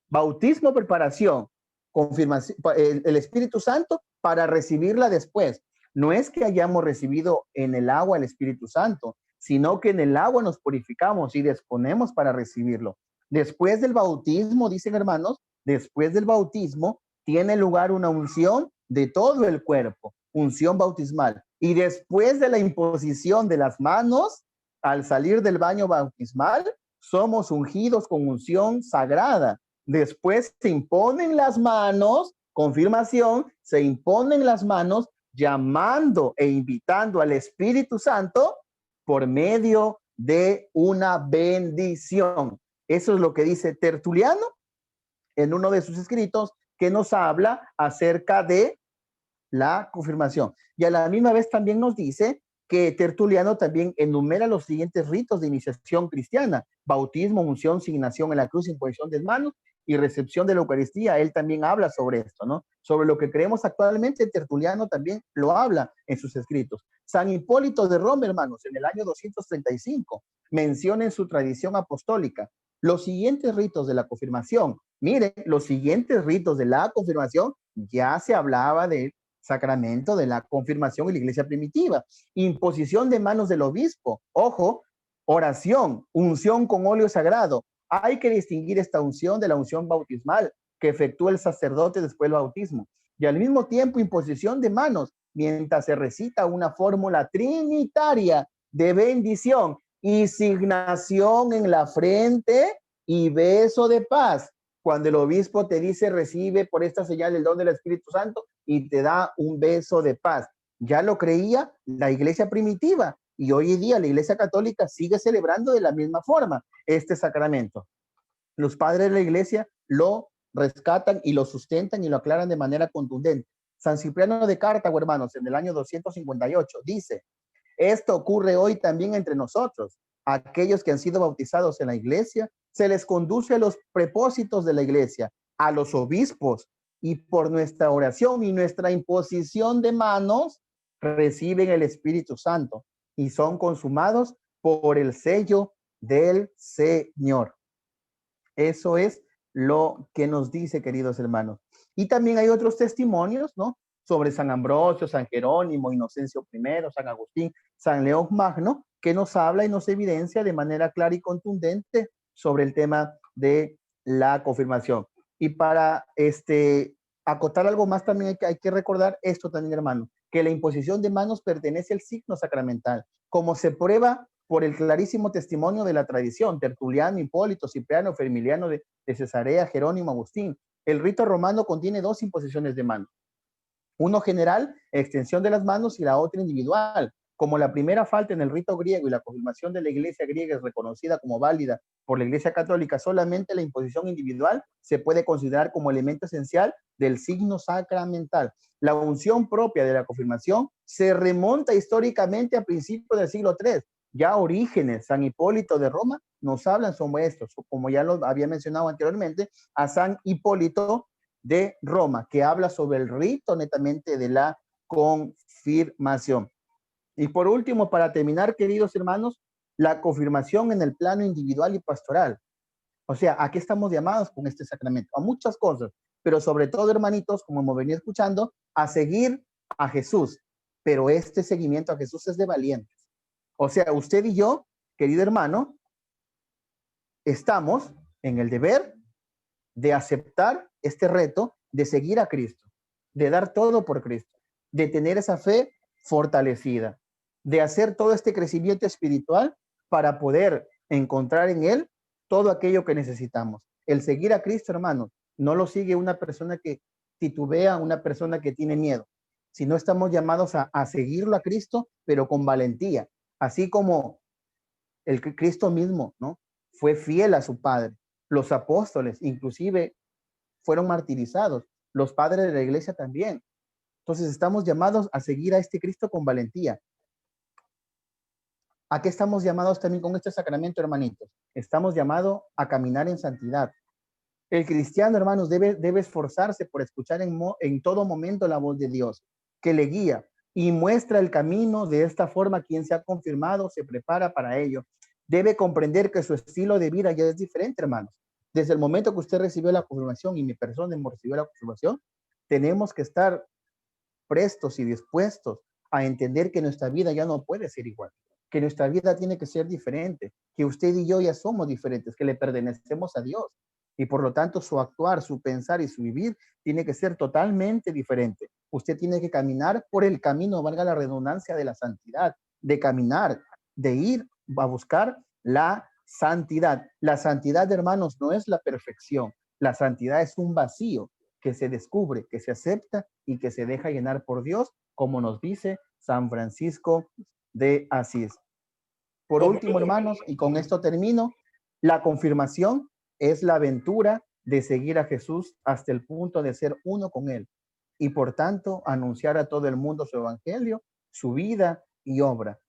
Bautismo, preparación, confirmación, el Espíritu Santo para recibirla después. No es que hayamos recibido en el agua el Espíritu Santo, sino que en el agua nos purificamos y disponemos para recibirlo. Después del bautismo, dicen hermanos, después del bautismo tiene lugar una unción de todo el cuerpo, unción bautismal. Y después de la imposición de las manos, al salir del baño bautismal, somos ungidos con unción sagrada. Después se imponen las manos, confirmación, se imponen las manos, llamando e invitando al Espíritu Santo por medio de una bendición. Eso es lo que dice Tertuliano en uno de sus escritos, que nos habla acerca de la confirmación. Y a la misma vez también nos dice que Tertuliano también enumera los siguientes ritos de iniciación cristiana: bautismo, unción, asignación en la cruz, imposición de manos y recepción de la Eucaristía. Él también habla sobre esto, ¿no? Sobre lo que creemos actualmente, Tertuliano también lo habla en sus escritos. San Hipólito de Roma, hermanos, en el año 235, menciona en su tradición apostólica los siguientes ritos de la confirmación. Miren, los siguientes ritos de la confirmación, ya se hablaba del sacramento de la confirmación en la iglesia primitiva: imposición de manos del obispo, ojo, oración, unción con óleo sagrado. Hay que distinguir esta unción de la unción bautismal que efectúa el sacerdote después del bautismo, y al mismo tiempo imposición de manos mientras se recita una fórmula trinitaria de bendición, insignación en la frente y beso de paz. Cuando el obispo te dice recibe por esta señal el don del Espíritu Santo y te da un beso de paz. Ya lo creía la iglesia primitiva y hoy en día la iglesia católica sigue celebrando de la misma forma este sacramento. Los padres de la iglesia lo rescatan y lo sustentan y lo aclaran de manera contundente. San Cipriano de Cartago, hermanos, en el año 258, dice: esto ocurre hoy también entre nosotros. Aquellos que han sido bautizados en la iglesia, se les conduce a los prepósitos de la iglesia, a los obispos, y por nuestra oración y nuestra imposición de manos, reciben el Espíritu Santo y son consumados por el sello del Señor. Eso es lo que nos dice, queridos hermanos. Y también hay otros testimonios, ¿no? Sobre San Ambrosio, San Jerónimo, Inocencio I, San Agustín, San León Magno, que nos habla y nos evidencia de manera clara y contundente sobre el tema de la confirmación. Y para acotar algo más, también hay que recordar esto también, hermano, que la imposición de manos pertenece al signo sacramental, como se prueba por el clarísimo testimonio de la tradición: Tertuliano, Hipólito, Cipriano, Fermiliano de Cesarea, Jerónimo, Agustín. El rito romano contiene dos imposiciones de manos: uno general, extensión de las manos, y la otra individual. Como la primera falta en el rito griego y la confirmación de la iglesia griega es reconocida como válida por la iglesia católica, solamente la imposición individual se puede considerar como elemento esencial del signo sacramental. La unción propia de la confirmación se remonta históricamente a principios del siglo III. Ya Orígenes, San Hipólito de Roma, nos hablan sobre esto, como ya lo había mencionado anteriormente, a San Hipólito de Roma, que habla sobre el rito netamente de la confirmación. Y por último, para terminar, queridos hermanos, la confirmación en el plano individual y pastoral. O sea, ¿a qué estamos llamados con este sacramento? A muchas cosas, pero sobre todo, hermanitos, como hemos venido escuchando, a seguir a Jesús. Pero este seguimiento a Jesús es de valientes. O sea, usted y yo, querido hermano, estamos en el deber de aceptar este reto, de seguir a Cristo, de dar todo por Cristo, de tener esa fe fortalecida, de hacer todo este crecimiento espiritual para poder encontrar en Él todo aquello que necesitamos. El seguir a Cristo, hermano, no lo sigue una persona que titubea, una persona que tiene miedo, sino estamos llamados a seguirlo a Cristo, pero con valentía, así como el Cristo mismo, ¿no? Fue fiel a su Padre. Los apóstoles, inclusive, fueron martirizados. Los padres de la iglesia también. Entonces estamos llamados a seguir a este Cristo con valentía. ¿A qué estamos llamados también con este sacramento, hermanitos? Estamos llamados a caminar en santidad. El cristiano, hermanos, debe esforzarse por escuchar en todo momento la voz de Dios, que le guía y muestra el camino. De esta forma, quien se ha confirmado se prepara para ello. Debe comprender que su estilo de vida ya es diferente, hermanos. Desde el momento que usted recibió la confirmación y mi persona recibió la confirmación, tenemos que estar prestos y dispuestos a entender que nuestra vida ya no puede ser igual, que nuestra vida tiene que ser diferente, que usted y yo ya somos diferentes, que le pertenecemos a Dios. Y por lo tanto su actuar, su pensar y su vivir tiene que ser totalmente diferente. Usted tiene que caminar por el camino, valga la redundancia, de la santidad, de caminar, de ir a buscar la santidad. La santidad, hermanos, no es la perfección. La santidad es un vacío que se descubre, que se acepta y que se deja llenar por Dios, como nos dice San Francisco de Asís. Por último, hermanos, y con esto termino, la confirmación es la aventura de seguir a Jesús hasta el punto de ser uno con Él y por tanto anunciar a todo el mundo su evangelio, su vida y obra.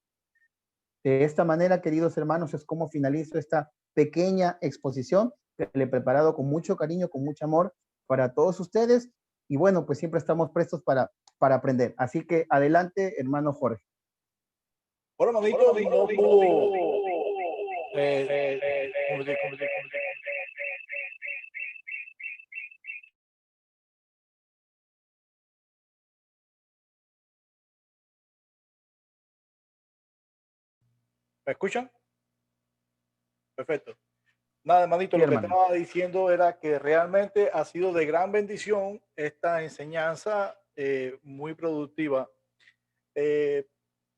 De esta manera, queridos hermanos, es como finalizo esta pequeña exposición que le he preparado con mucho cariño, con mucho amor para todos ustedes. Y bueno, pues siempre estamos prestos para aprender. Así que adelante, hermano Jorge. Bueno, manito, no pudo. ¿Cómo se- cómo se- ¿Me escuchan? Perfecto. Nada, hermanito, Sí, lo que hermano. estaba diciendo era que realmente ha sido de gran bendición esta enseñanza muy productiva. Eh,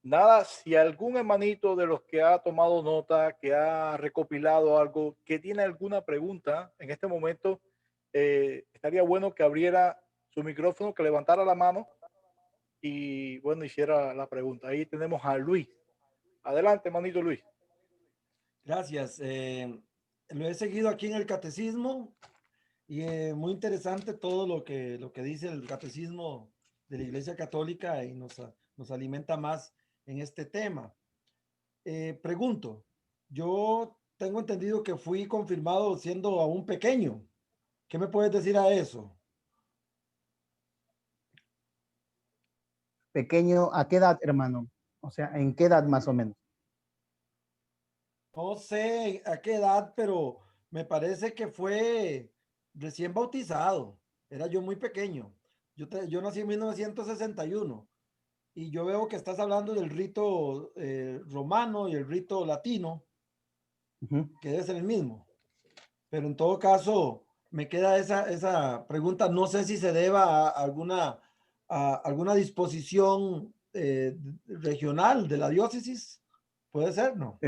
Nada, si algún hermanito de los que ha tomado nota, que ha recopilado algo, que tiene alguna pregunta en este momento, estaría bueno que abriera su micrófono, que levantara la mano y bueno, hiciera la pregunta. Ahí tenemos a Luis. Adelante, hermanito Luis. Gracias. Lo he seguido aquí en el catecismo y muy interesante todo lo que dice el catecismo de la Iglesia Católica y nos alimenta más en este tema. Pregunto, yo tengo entendido que fui confirmado siendo aún pequeño. ¿Qué me puedes decir a eso? Pequeño, ¿a qué edad, hermano? O sea, ¿en qué edad más o menos? No sé a qué edad, pero me parece que fue recién bautizado. Era yo muy pequeño. Yo nací en 1961 y yo veo que estás hablando del rito romano y el rito latino, Ujú. que debe ser el mismo. Pero en todo caso, me queda esa pregunta. No sé si se deba a alguna disposición regional de la diócesis. Puede ser, ¿no?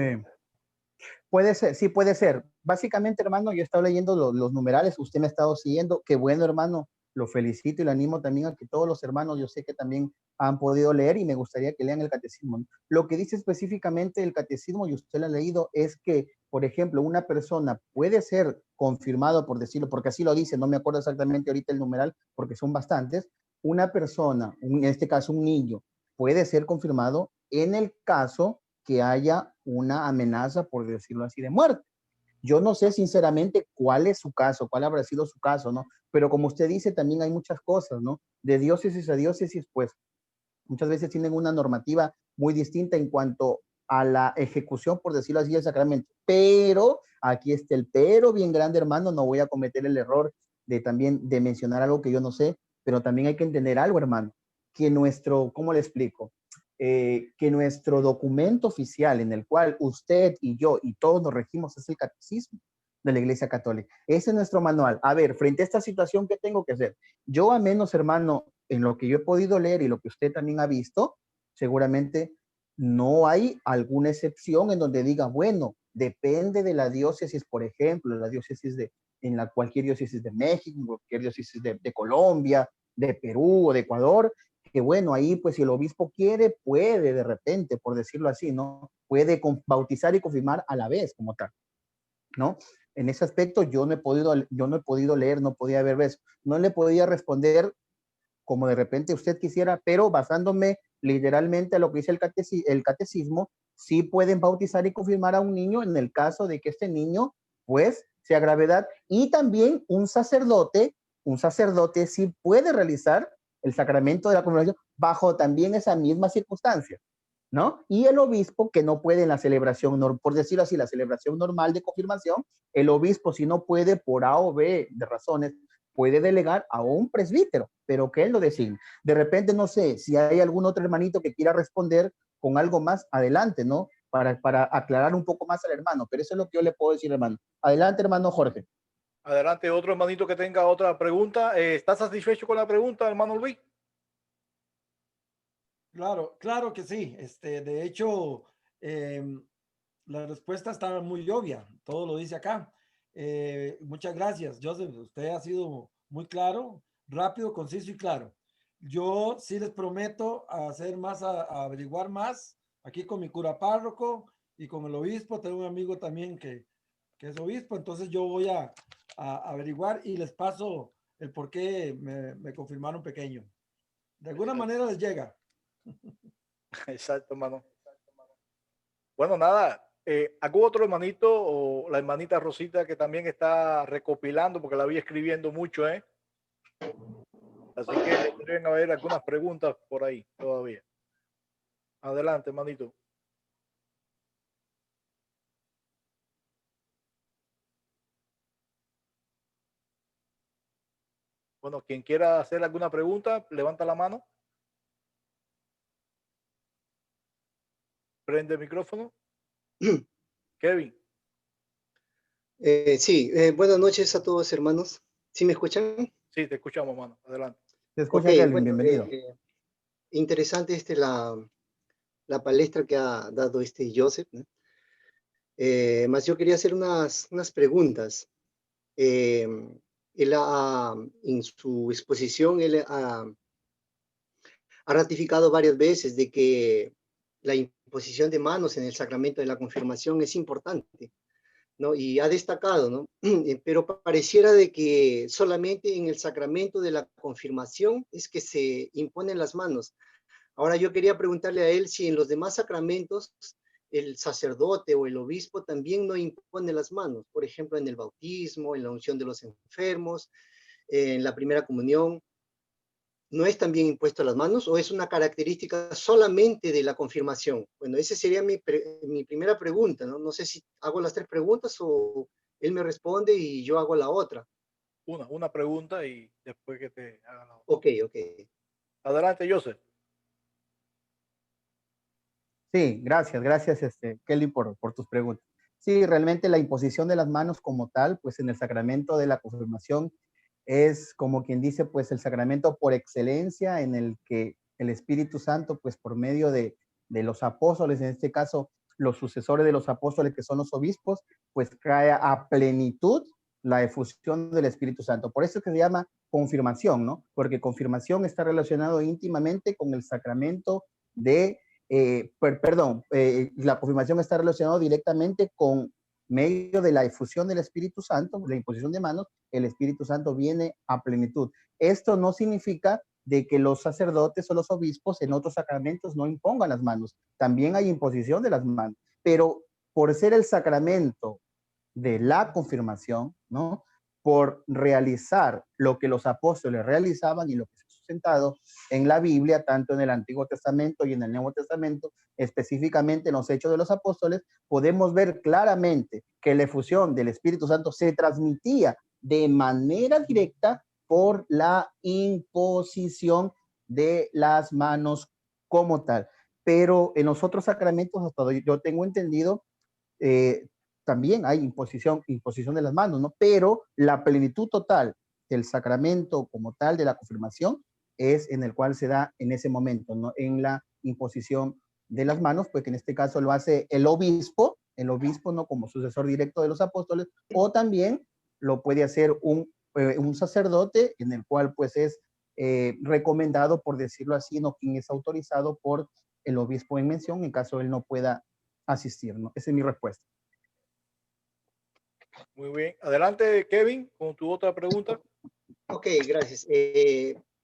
Puede ser, sí puede ser. Básicamente, hermano, yo he estado leyendo los numerales, usted me ha estado siguiendo. Qué bueno, hermano, lo felicito y le animo también a que todos los hermanos, yo sé que también han podido leer y me gustaría que lean el catecismo. Lo que dice específicamente el catecismo, y usted lo ha leído, es que, por ejemplo, una persona puede ser confirmado, por decirlo, porque así lo dice, no me acuerdo exactamente ahorita el numeral, porque son bastantes, una persona, en este caso un niño, puede ser confirmado en el caso que haya una amenaza, por decirlo así, de muerte. Yo no sé sinceramente cuál es su caso, cuál habrá sido su caso, ¿no? Pero como usted dice, también hay muchas cosas, ¿no? De diócesis a diócesis, pues muchas veces tienen una normativa muy distinta en cuanto a la ejecución, por decirlo así, del sacramento. Pero, aquí está el pero bien grande, hermano, no voy a cometer el error de también de mencionar algo que yo no sé, pero también hay que entender algo, hermano, que nuestro, ¿cómo le explico? Que nuestro documento oficial en el cual usted y yo y todos nos regimos es el catecismo de la Iglesia Católica. Ese es nuestro manual. A ver, frente a esta situación, ¿qué tengo que hacer? Yo, a menos, hermano, en lo que yo he podido leer y lo que usted también ha visto, seguramente no hay alguna excepción en donde diga, bueno, depende de la diócesis, por ejemplo, la diócesis en la cualquier diócesis de México, cualquier diócesis de Colombia, de Perú o de Ecuador, que bueno, ahí pues si el obispo quiere, puede de repente, por decirlo así, ¿no? Puede bautizar y confirmar a la vez como tal, ¿no? En ese aspecto yo no he podido leer, no podía ver eso, no le podía responder como de repente usted quisiera, pero basándome literalmente a lo que dice el catecismo, sí pueden bautizar y confirmar a un niño en el caso de que este niño, pues, sea gravedad. Y también un sacerdote sí puede realizar el sacramento de la confirmación bajo también esa misma circunstancia, ¿no? Y el obispo que no puede en la celebración, por decirlo así, la celebración normal de confirmación, el obispo si no puede por A o B de razones, puede delegar a un presbítero, pero que él lo designe. De repente, no sé, si hay algún otro hermanito que quiera responder con algo más, adelante, ¿no? Para aclarar un poco más al hermano, pero eso es lo que yo le puedo decir, hermano. Adelante, hermano Jorge. Adelante, otro hermanito que tenga otra pregunta. ¿Está satisfecho con la pregunta, hermano Luis? Claro, claro que sí. De hecho, la respuesta está muy obvia. Todo lo dice acá. Muchas gracias, Joseph. Usted ha sido muy claro, rápido, conciso y claro. Yo sí les prometo hacer más, a averiguar más aquí con mi cura párroco y con el obispo. Tengo un amigo también que es obispo, entonces yo voy a averiguar y les paso el por qué me confirmaron pequeño. De alguna manera les llega. Exacto, hermano. Bueno, nada. ¿Algún otro hermanito o la hermanita Rosita que también está recopilando, porque la vi escribiendo mucho, ¿eh? Así que deben haber algunas preguntas por ahí todavía. Adelante, hermanito. Bueno, quien quiera hacer alguna pregunta, levanta la mano, prende el micrófono. Kevin, Sí, buenas noches a todos, hermanos. ¿Sí me escuchan? sí, te escuchamos, hermano. Adelante. Te Ok, escucha, Kelvin, bueno, bienvenido. interesante la palestra que ha dado Joseph, ¿no? Más yo quería hacer unas preguntas. Eh, en su exposición, ha ratificado varias veces de que la imposición de manos en el sacramento de la confirmación es importante, ¿no? Y ha destacado, ¿no? Pero pareciera de que solamente en el sacramento de la confirmación es que se imponen las manos. Ahora yo quería preguntarle a él si en los demás sacramentos el sacerdote o el obispo también no impone las manos, por ejemplo, en el bautismo, en la unción de los enfermos, en la primera comunión. ¿No es también impuesto a las manos o es una característica solamente de la confirmación? Bueno, esa sería mi primera pregunta, ¿no? No sé si hago las tres preguntas o él me responde y yo hago la otra. Una pregunta y después que te haga la otra. Ok, ok. Adelante, Joseph. Sí, gracias, Kelly, por tus preguntas. Sí, realmente la imposición de las manos como tal, pues en el sacramento de la confirmación es como quien dice, pues el sacramento por excelencia en el que el Espíritu Santo, pues por medio de los apóstoles, en este caso los sucesores de los apóstoles que son los obispos, pues trae a plenitud la efusión del Espíritu Santo. Por eso es que se llama confirmación, ¿no? Porque confirmación está relacionado íntimamente con el sacramento de la confirmación está relacionada directamente con medio de la efusión del Espíritu Santo, la imposición de manos, el Espíritu Santo viene a plenitud. Esto no significa de que los sacerdotes o los obispos en otros sacramentos no impongan las manos. También hay imposición de las manos, pero por ser el sacramento de la confirmación, ¿no? Por realizar lo que los apóstoles realizaban y lo que se ha sustentado en la Biblia, tanto en el Antiguo Testamento y en el Nuevo Testamento, específicamente en los Hechos de los Apóstoles, podemos ver claramente que la efusión del Espíritu Santo se transmitía de manera directa por la imposición de las manos como tal. Pero en los otros sacramentos, hasta donde yo tengo entendido, también hay imposición de las manos, ¿no? Pero la plenitud total del sacramento como tal de la confirmación es en el cual se da en ese momento, ¿no? En la imposición de las manos, pues que en este caso lo hace el obispo, ¿no? Como sucesor directo de los apóstoles, o también lo puede hacer un sacerdote en el cual pues es recomendado, por decirlo así, ¿no? Quien es autorizado por el obispo en mención, en caso él no pueda asistir, ¿no? Esa es mi respuesta. Muy bien. Adelante, Kevin, con tu otra pregunta. Ok, gracias.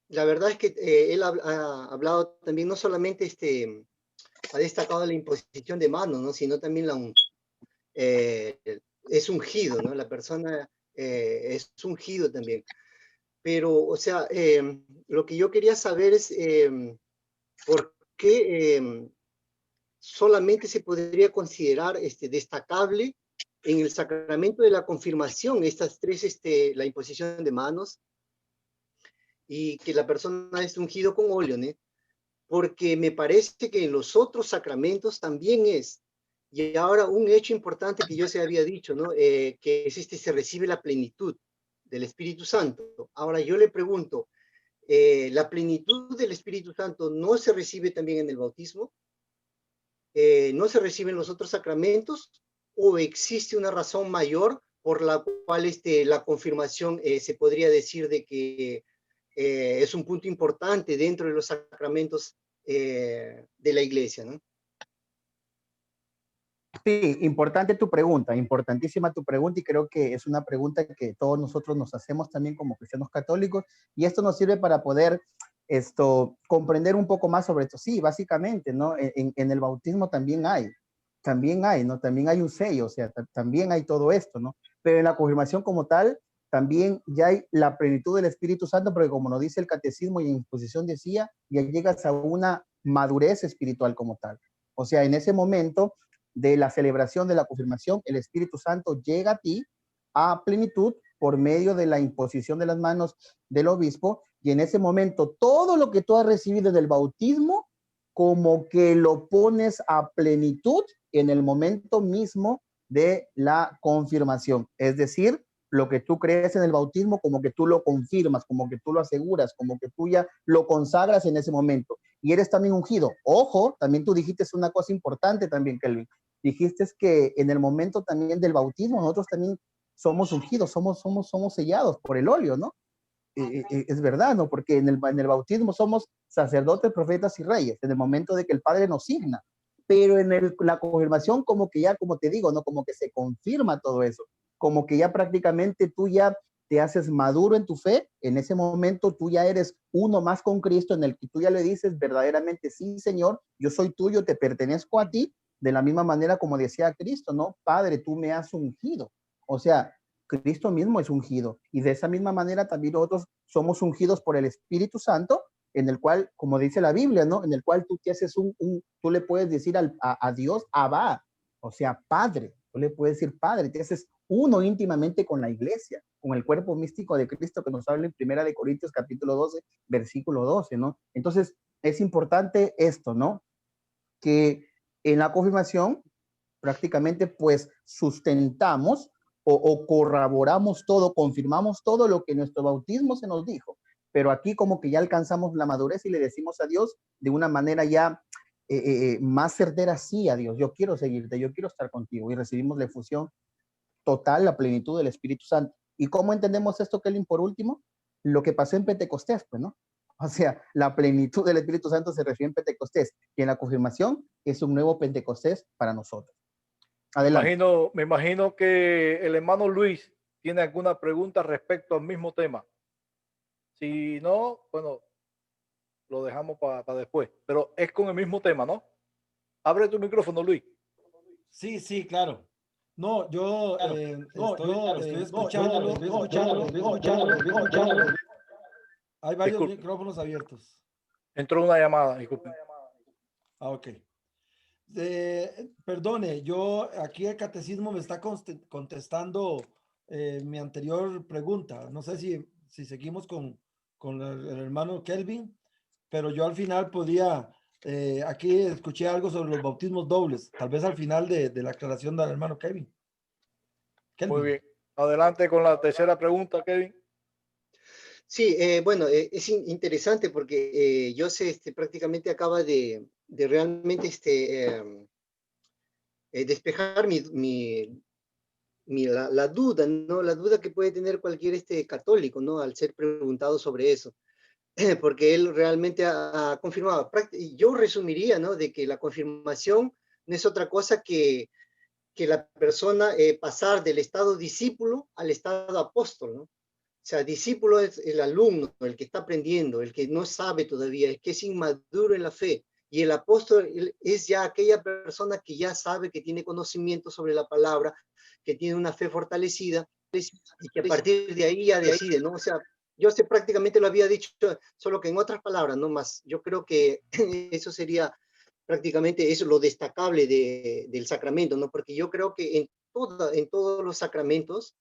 La verdad es que él ha hablado también, no solamente ha destacado la imposición de manos, ¿no? Sino también es ungido, ¿no? La persona es ungido también. Pero, o sea, lo que yo quería saber es por qué solamente se podría considerar destacable en el sacramento de la confirmación estas tres, la imposición de manos y que la persona es ungido con óleo, ¿no? Porque me parece que en los otros sacramentos también es. Y ahora un hecho importante que yo se había dicho, ¿no? Que es se recibe la plenitud del Espíritu Santo. Ahora yo le pregunto, ¿la plenitud del Espíritu Santo no se recibe también en el bautismo? ¿No se reciben los otros sacramentos? ¿O existe una razón mayor por la cual la confirmación se podría decir de que es un punto importante dentro de los sacramentos de la iglesia, ¿no? Sí, importante tu pregunta, importantísima tu pregunta, y creo que es una pregunta que todos nosotros nos hacemos también como cristianos católicos, y esto nos sirve para poder comprender un poco más sobre esto. Sí, básicamente, ¿no? En el bautismo también hay, ¿no? También hay un sello, o sea, también hay todo esto, ¿no? Pero en la confirmación como tal, también ya hay la plenitud del Espíritu Santo, porque como nos dice el catecismo y en exposición decía, ya llegas a una madurez espiritual como tal. O sea, en ese momento de la celebración de la confirmación, el Espíritu Santo llega a ti a plenitud por medio de la imposición de las manos del obispo, y en ese momento todo lo que tú has recibido del bautismo, como que lo pones a plenitud en el momento mismo de la confirmación. Es decir, lo que tú crees en el bautismo, como que tú lo confirmas, como que tú lo aseguras, como que tú ya lo consagras en ese momento. Y eres también ungido. Ojo, también tú dijiste una cosa importante también, Kelvin. Dijiste que en el momento también del bautismo, nosotros también somos ungidos, somos sellados por el óleo, ¿no? Es verdad, ¿no? Porque en el bautismo somos sacerdotes, profetas y reyes, en el momento de que el Padre nos signa. Pero en la confirmación, como que ya, como te digo, ¿no? Como que se confirma todo eso. Como que ya prácticamente tú ya te haces maduro en tu fe. En ese momento tú ya eres uno más con Cristo, en el que tú ya le dices verdaderamente, sí, Señor, yo soy tuyo, te pertenezco a ti, de la misma manera como decía Cristo, ¿no? Padre, tú me has ungido. O sea, Cristo mismo es ungido. Y de esa misma manera también nosotros somos ungidos por el Espíritu Santo, en el cual, como dice la Biblia, ¿no? En el cual tú te haces tú le puedes decir a Dios, Abba, o sea, Padre. Tú le puedes decir Padre, te haces uno íntimamente con la iglesia, con el cuerpo místico de Cristo que nos habla en 1 de Corintios capítulo 12, versículo 12, ¿no? Entonces, es importante esto, ¿no? Que en la confirmación prácticamente pues sustentamos o corroboramos todo, confirmamos todo lo que en nuestro bautismo se nos dijo. Pero aquí como que ya alcanzamos la madurez y le decimos a Dios de una manera ya más certera, sí, a Dios, yo quiero seguirte, yo quiero estar contigo, y recibimos la efusión total, la plenitud del Espíritu Santo. ¿Y cómo entendemos esto, Kelly, por último? Lo que pasó en Pentecostés, pues, ¿no? O sea, la plenitud del Espíritu Santo se refiere en Pentecostés, y en la confirmación es un nuevo Pentecostés para nosotros. Adelante. Me imagino que el hermano Luis tiene alguna pregunta respecto al mismo tema. Si no, bueno, lo dejamos para después. Pero es con el mismo tema, ¿no? Abre tu micrófono, Luis. Sí, sí, claro. No, yo estoy escuchándolo. Hay varios Disculpe, micrófonos abiertos. entró una llamada, disculpen. Ah, ok. Perdone, yo aquí el catecismo me está contestando mi anterior pregunta. No sé si seguimos con el hermano Kelvin, pero yo al final podía, aquí escuché algo sobre los bautismos dobles, tal vez al final de la aclaración del hermano Kelvin. Muy bien. Adelante con la tercera pregunta, Kevin. Sí, bueno, es interesante porque yo sé, prácticamente acaba de realmente despejar la duda, ¿no? La duda que puede tener cualquier católico, ¿no? Al ser preguntado sobre eso, porque él realmente ha confirmado. Yo resumiría, ¿no? De que la confirmación no es otra cosa que la persona pasar del estado discípulo al estado apóstol, ¿no? O sea, discípulo es el alumno, el que está aprendiendo, el que no sabe todavía, el que es inmaduro en la fe. Y el apóstol es ya aquella persona que ya sabe, que tiene conocimiento sobre la palabra, que tiene una fe fortalecida y que a partir de ahí ya decide, ¿no? O sea, yo sé, prácticamente lo había dicho, solo que en otras palabras, no más. Yo creo que eso sería prácticamente eso lo destacable del sacramento, ¿no? Porque yo creo que en todos los sacramentos,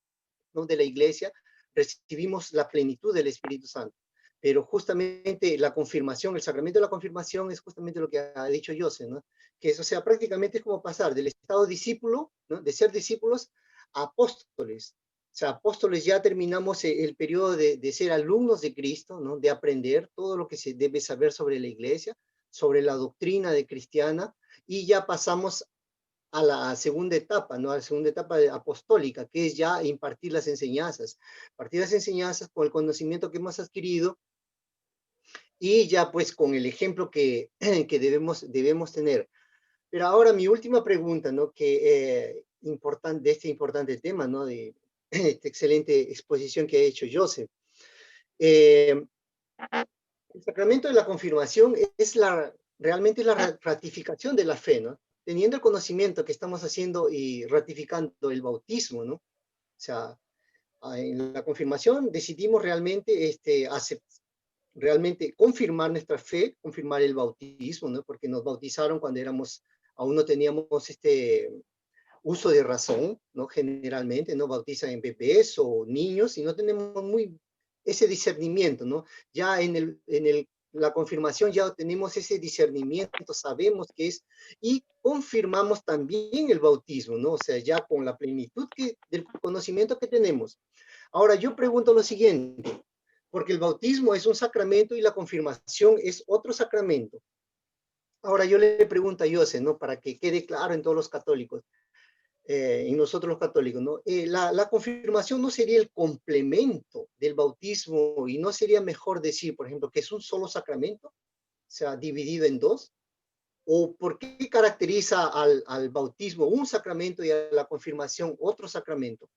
¿no? De la iglesia, recibimos la plenitud del Espíritu Santo. Pero justamente la confirmación, el sacramento de la confirmación es justamente lo que ha dicho José, ¿no? Que eso, o sea, prácticamente es como pasar del estado discípulo, ¿no? De ser discípulos a apóstoles. O sea, apóstoles ya terminamos el periodo de ser alumnos de Cristo, ¿no? De aprender todo lo que se debe saber sobre la iglesia, sobre la doctrina de cristiana, y ya pasamos a la segunda etapa, ¿no? A la segunda etapa apostólica, que es ya impartir las enseñanzas con el conocimiento que hemos adquirido y ya pues con el ejemplo que, que debemos tener. Pero ahora mi última pregunta, ¿no? Que de este importante tema, ¿no? De esta excelente exposición que ha hecho Joseph. El sacramento de la confirmación es realmente la ratificación de la fe, ¿no? Teniendo el conocimiento que estamos haciendo y ratificando el bautismo, ¿no? O sea, en la confirmación decidimos realmente realmente confirmar nuestra fe, confirmar el bautismo, ¿no? Porque nos bautizaron cuando aún no teníamos uso de razón, ¿no? Generalmente, ¿no? Bautizan en bebés o niños y no tenemos ese discernimiento, ¿no? Ya la confirmación ya tenemos ese discernimiento, sabemos qué es, y confirmamos también el bautismo, ¿no? O sea, ya con la plenitud del conocimiento que tenemos. Ahora, yo pregunto lo siguiente, porque el bautismo es un sacramento y la confirmación es otro sacramento. Ahora, yo le pregunto a José, ¿no? Para que quede claro en todos los católicos, en nosotros los católicos, ¿no? La confirmación no sería el complemento del bautismo y no sería mejor decir, por ejemplo, que es un solo sacramento, o sea, dividido en dos. ¿O por qué caracteriza al bautismo un sacramento y a la confirmación otro sacramento?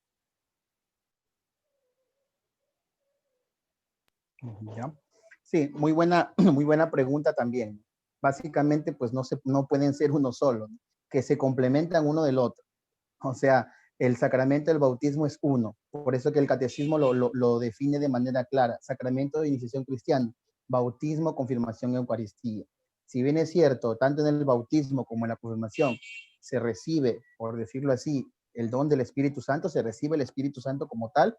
¿Ya? Sí, muy buena, muy buena pregunta también. Básicamente, pues no pueden ser uno solo, ¿no? Que se complementan uno del otro. O sea, el sacramento del bautismo es uno. Por eso que el catecismo lo define de manera clara. Sacramento de iniciación cristiana, bautismo, confirmación y Eucaristía. Si bien es cierto, tanto en el bautismo como en la confirmación se recibe, por decirlo así, el don del Espíritu Santo, se recibe el Espíritu Santo como tal,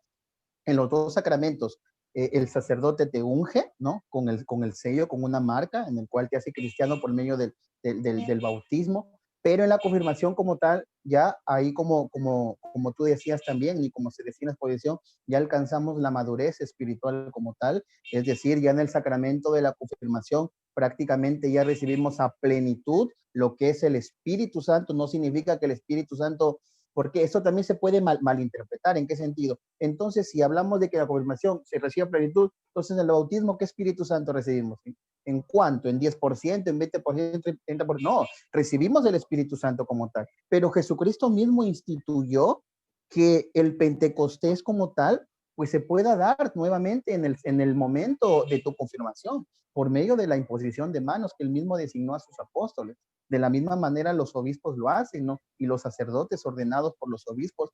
en los dos sacramentos, el sacerdote te unge, ¿no? Con el sello, con una marca, en el cual te hace cristiano por medio del bautismo, pero en la confirmación como tal, ya ahí como tú decías también, y como se decía en la exposición, ya alcanzamos la madurez espiritual como tal, es decir, ya en el sacramento de la confirmación prácticamente ya recibimos a plenitud lo que es el Espíritu Santo. No significa que el Espíritu Santo, porque eso también se puede malinterpretar. ¿En qué sentido? Entonces, si hablamos de que la confirmación se recibe a plenitud, entonces en el bautismo, ¿qué Espíritu Santo recibimos? ¿En cuánto? ¿En 10%? ¿En 20%? ¿En 30%? No, recibimos el Espíritu Santo como tal. Pero Jesucristo mismo instituyó que el Pentecostés como tal, pues se pueda dar nuevamente en el momento de tu confirmación, por medio de la imposición de manos que él mismo designó a sus apóstoles. De la misma manera los obispos lo hacen, ¿no? Y los sacerdotes ordenados por los obispos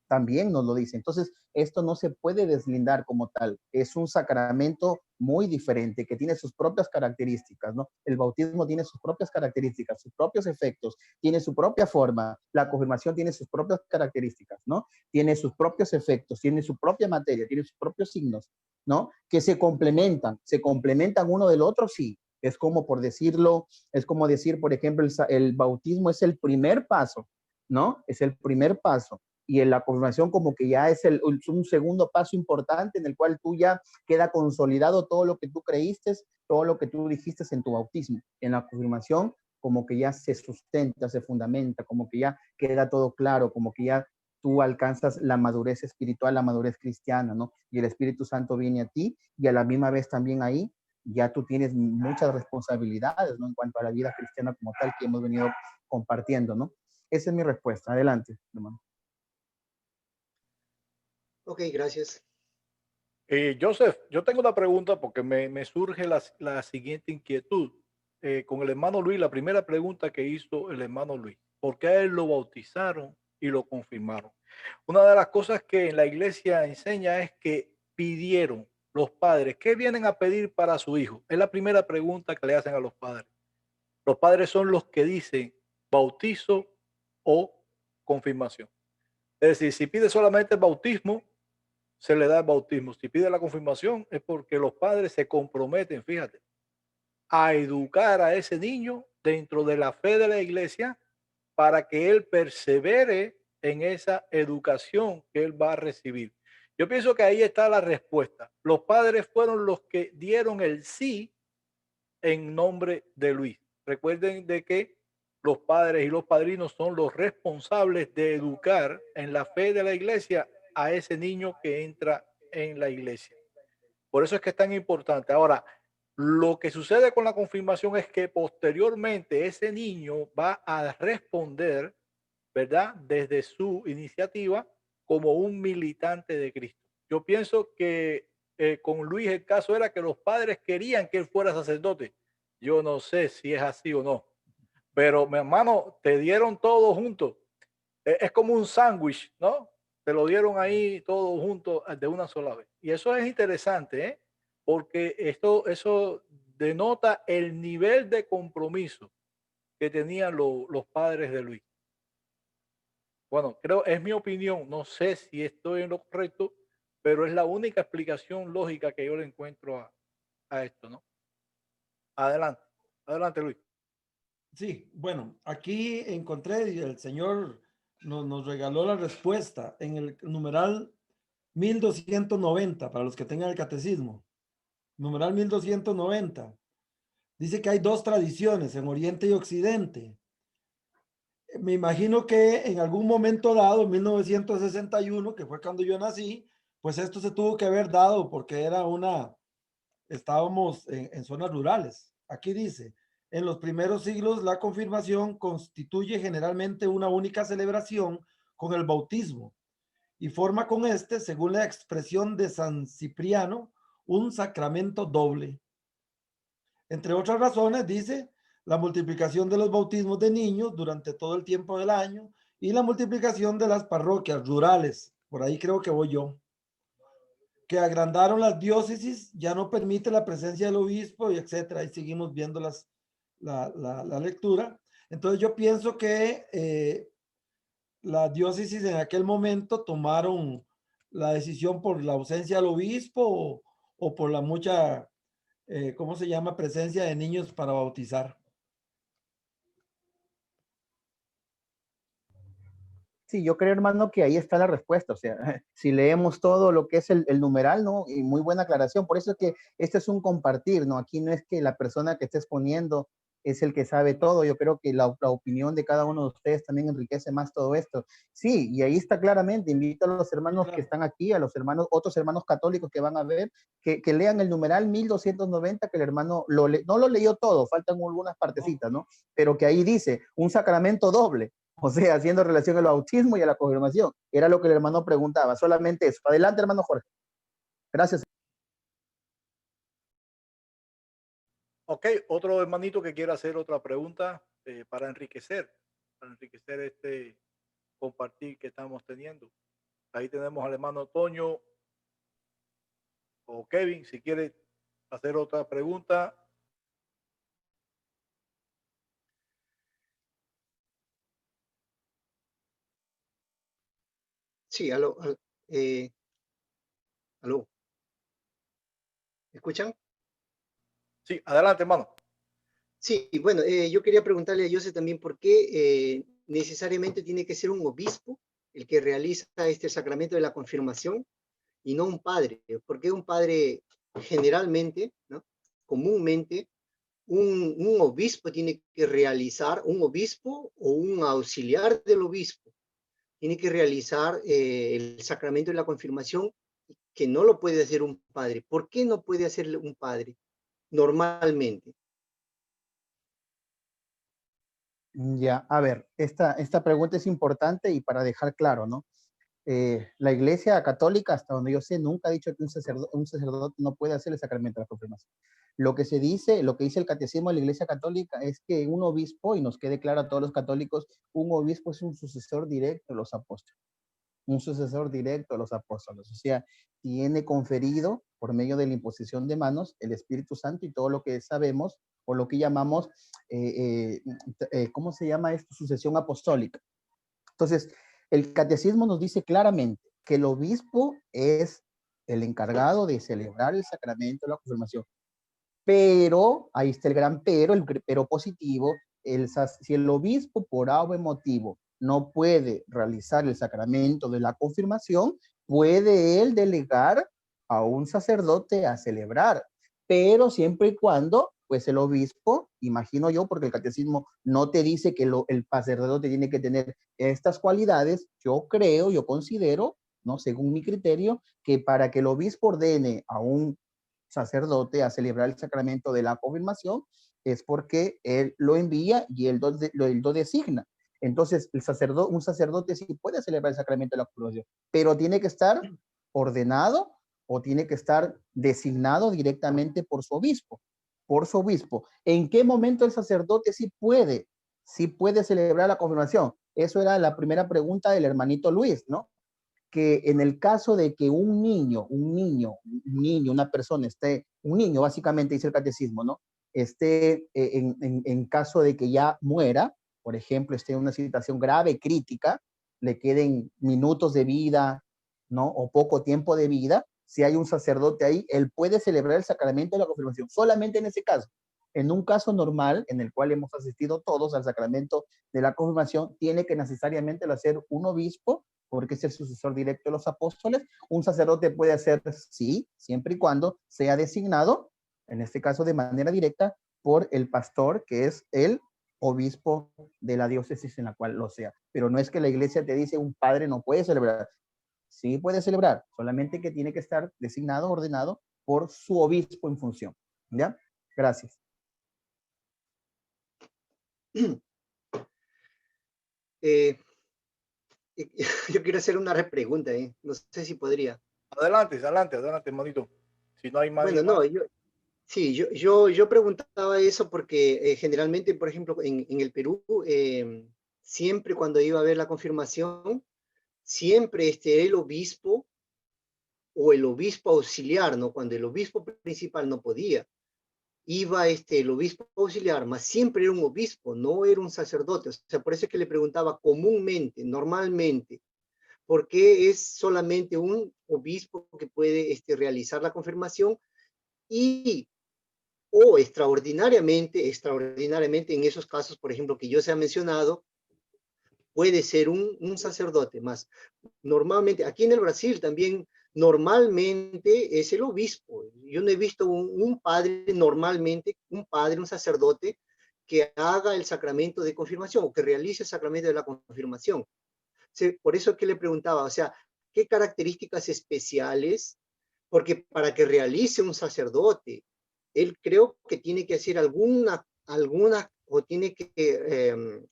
también nos lo dice. Entonces, esto no se puede deslindar como tal. Es un sacramento muy diferente, que tiene sus propias características, ¿no? El bautismo tiene sus propias características, sus propios efectos, tiene su propia forma. La confirmación tiene sus propias características, ¿no? Tiene sus propios efectos, tiene su propia materia, tiene sus propios signos, ¿no? Que se complementan uno del otro, sí. Es como por decirlo, es como decir, por ejemplo, el bautismo es el primer paso, ¿no? Es el primer paso y en la confirmación como que ya es un segundo paso importante en el cual tú ya queda consolidado todo lo que tú creíste, todo lo que tú dijiste en tu bautismo. En la confirmación como que ya se sustenta, se fundamenta, como que ya queda todo claro, como que ya tú alcanzas la madurez espiritual, la madurez cristiana, ¿no? Y el Espíritu Santo viene a ti y a la misma vez también ahí ya tú tienes muchas responsabilidades, ¿no? En cuanto a la vida cristiana como tal que hemos venido compartiendo, ¿no? Esa es mi respuesta. Adelante, hermano. Ok, gracias. Joseph, yo tengo una pregunta porque me surge la siguiente inquietud. Con el hermano Luis, la primera pregunta que hizo el hermano Luis, ¿por qué a él lo bautizaron y lo confirmaron? Una de las cosas que en la iglesia enseña es que pidieron los padres, ¿qué vienen a pedir para su hijo? Es la primera pregunta que le hacen a los padres. Los padres son los que dicen bautizo o confirmación. Es decir, si pide solamente el bautismo, se le da el bautismo. Si pide la confirmación es porque los padres se comprometen, fíjate, a educar a ese niño dentro de la fe de la iglesia para que él persevere en esa educación que él va a recibir. Yo pienso que ahí está la respuesta. Los padres fueron los que dieron el sí en nombre de Luis. Recuerden de que los padres y los padrinos son los responsables de educar en la fe de la iglesia a ese niño que entra en la iglesia. Por eso es que es tan importante. Ahora, lo que sucede con la confirmación es que posteriormente ese niño va a responder, ¿verdad? Desde su iniciativa como un militante de Cristo. Yo pienso que con Luis el caso era que los padres querían que él fuera sacerdote. Yo no sé si es así o no, pero mi hermano, te dieron todo junto. Es como un sándwich, ¿no? Te lo dieron ahí todo junto de una sola vez. Y eso es interesante, ¿eh? Porque eso denota el nivel de compromiso que tenían los padres de Luis. Bueno, creo, es mi opinión, no sé si estoy en lo correcto, pero es la única explicación lógica que yo le encuentro a esto, ¿no? Adelante, adelante Luis. Sí, bueno, aquí encontré y el Señor nos regaló la respuesta en el numeral 1290, para los que tengan el catecismo. Numeral 1290. Dice que hay dos tradiciones, en Oriente y Occidente. Me imagino que en algún momento dado, en 1961, que fue cuando yo nací, pues esto se tuvo que haber dado porque estábamos en zonas rurales. Aquí dice, en los primeros siglos la confirmación constituye generalmente una única celebración con el bautismo y forma con este, según la expresión de San Cipriano, un sacramento doble. Entre otras razones, dice, la multiplicación de los bautismos de niños durante todo el tiempo del año y la multiplicación de las parroquias rurales. Por ahí creo que voy yo. Que agrandaron las diócesis, ya no permite la presencia del obispo y etcétera. Ahí seguimos viendo la lectura. Entonces yo pienso que las diócesis en aquel momento tomaron la decisión por la ausencia del obispo o por la mucha, ¿cómo se llama? Presencia de niños para bautizar. Sí, yo creo, hermano, que ahí está la respuesta. O sea, si leemos todo lo que es el numeral, ¿no? Y muy buena aclaración. Por eso es que este es un compartir, ¿no? Aquí no es que la persona que esté exponiendo es el que sabe todo. Yo creo que la opinión de cada uno de ustedes también enriquece más todo esto. Sí, y ahí está claramente. Invito a los hermanos que están aquí, a los hermanos, otros hermanos católicos que van a ver, que lean el numeral 1290, que el hermano no lo leyó todo, faltan algunas partecitas, ¿no? Pero que ahí dice, un sacramento doble. O sea, haciendo relación al bautismo y a la confirmación. Era lo que el hermano preguntaba, solamente eso. Adelante, hermano Jorge. Gracias. Ok, otro hermanito que quiera hacer otra pregunta para enriquecer este compartir que estamos teniendo. Ahí tenemos al hermano Toño o Kevin, si quiere hacer otra pregunta. Sí, aló. Aló. ¿Me escuchan? Sí, adelante, hermano. Sí, bueno, yo quería preguntarle a José también por qué necesariamente tiene que ser un obispo el que realiza este sacramento de la confirmación y no un padre. Porque un padre generalmente, ¿no? Comúnmente, un obispo tiene que realizar, un obispo o un auxiliar del obispo, tiene que realizar el sacramento de la confirmación que no lo puede hacer un padre. ¿Por qué no puede hacerlo un padre normalmente? Ya, a ver, esta pregunta es importante y para dejar claro, ¿no? La Iglesia Católica, hasta donde yo sé, nunca ha dicho que un sacerdote no puede hacer el sacramento de la confirmación. Lo que dice el catecismo de la Iglesia Católica es que un obispo, y nos quede claro a todos los católicos, un obispo es un sucesor directo de los apóstoles. Un sucesor directo a los apóstoles. O sea, tiene conferido por medio de la imposición de manos el Espíritu Santo y todo lo que sabemos o lo que llamamos, ¿cómo se llama esto? Sucesión apostólica. Entonces, el catecismo nos dice claramente que el obispo es el encargado de celebrar el sacramento de la confirmación. Pero, ahí está el gran pero, el pero positivo, si el obispo por algún motivo no puede realizar el sacramento de la confirmación, puede él delegar a un sacerdote a celebrar, pero siempre y cuando, pues el obispo, imagino yo, porque el catecismo no te dice que el sacerdote tiene que tener estas cualidades, yo creo, yo considero, ¿no? Según mi criterio, que para que el obispo ordene a un sacerdote a celebrar el sacramento de la confirmación es porque él lo envía y él lo designa. Entonces, un sacerdote sí puede celebrar el sacramento de la confirmación, pero tiene que estar ordenado o tiene que estar designado directamente por su obispo. Por su obispo. ¿En qué momento el sacerdote sí puede celebrar la confirmación? Eso era la primera pregunta del hermanito Luis, ¿no? Que en el caso de que un niño, una persona esté, un niño básicamente dice el catecismo, ¿no? Esté en caso de que ya muera, por ejemplo, esté en una situación grave, crítica, le queden minutos de vida, ¿no? O poco tiempo de vida, si hay un sacerdote ahí, él puede celebrar el sacramento de la confirmación, solamente en ese caso. En un caso normal, en el cual hemos asistido todos al sacramento de la confirmación, tiene que necesariamente lo hacer un obispo, porque es el sucesor directo de los apóstoles. Un sacerdote puede hacer, sí, siempre y cuando sea designado, en este caso de manera directa, por el pastor, que es el obispo de la diócesis en la cual lo sea. Pero no es que la iglesia te dice un padre no puede celebrar. Sí puede celebrar, solamente que tiene que estar designado, ordenado por su obispo en función. ¿Ya? Gracias. Yo quiero hacer una repregunta, no sé si podría. Adelante, adelante, adelante, hermanito. Si no hay más, Bueno, no, yo preguntaba eso porque generalmente, por ejemplo, en el Perú, siempre cuando iba a ver la confirmación, siempre el obispo o el obispo auxiliar, ¿no? Cuando el obispo principal no podía, iba el obispo auxiliar, más siempre era un obispo, no era un sacerdote. O sea, por eso es que le preguntaba comúnmente, normalmente, ¿por qué es solamente un obispo que puede realizar la confirmación? Y o extraordinariamente en esos casos, por ejemplo, que yo se ha mencionado, puede ser un sacerdote más. Normalmente, aquí en el Brasil también, normalmente es el obispo. Yo no he visto un padre, normalmente, un sacerdote, que haga el sacramento de confirmación o que realice el sacramento de la confirmación. Por eso es que le preguntaba, o sea, ¿qué características especiales? Porque para que realice un sacerdote, él creo que tiene que hacer alguna o tiene que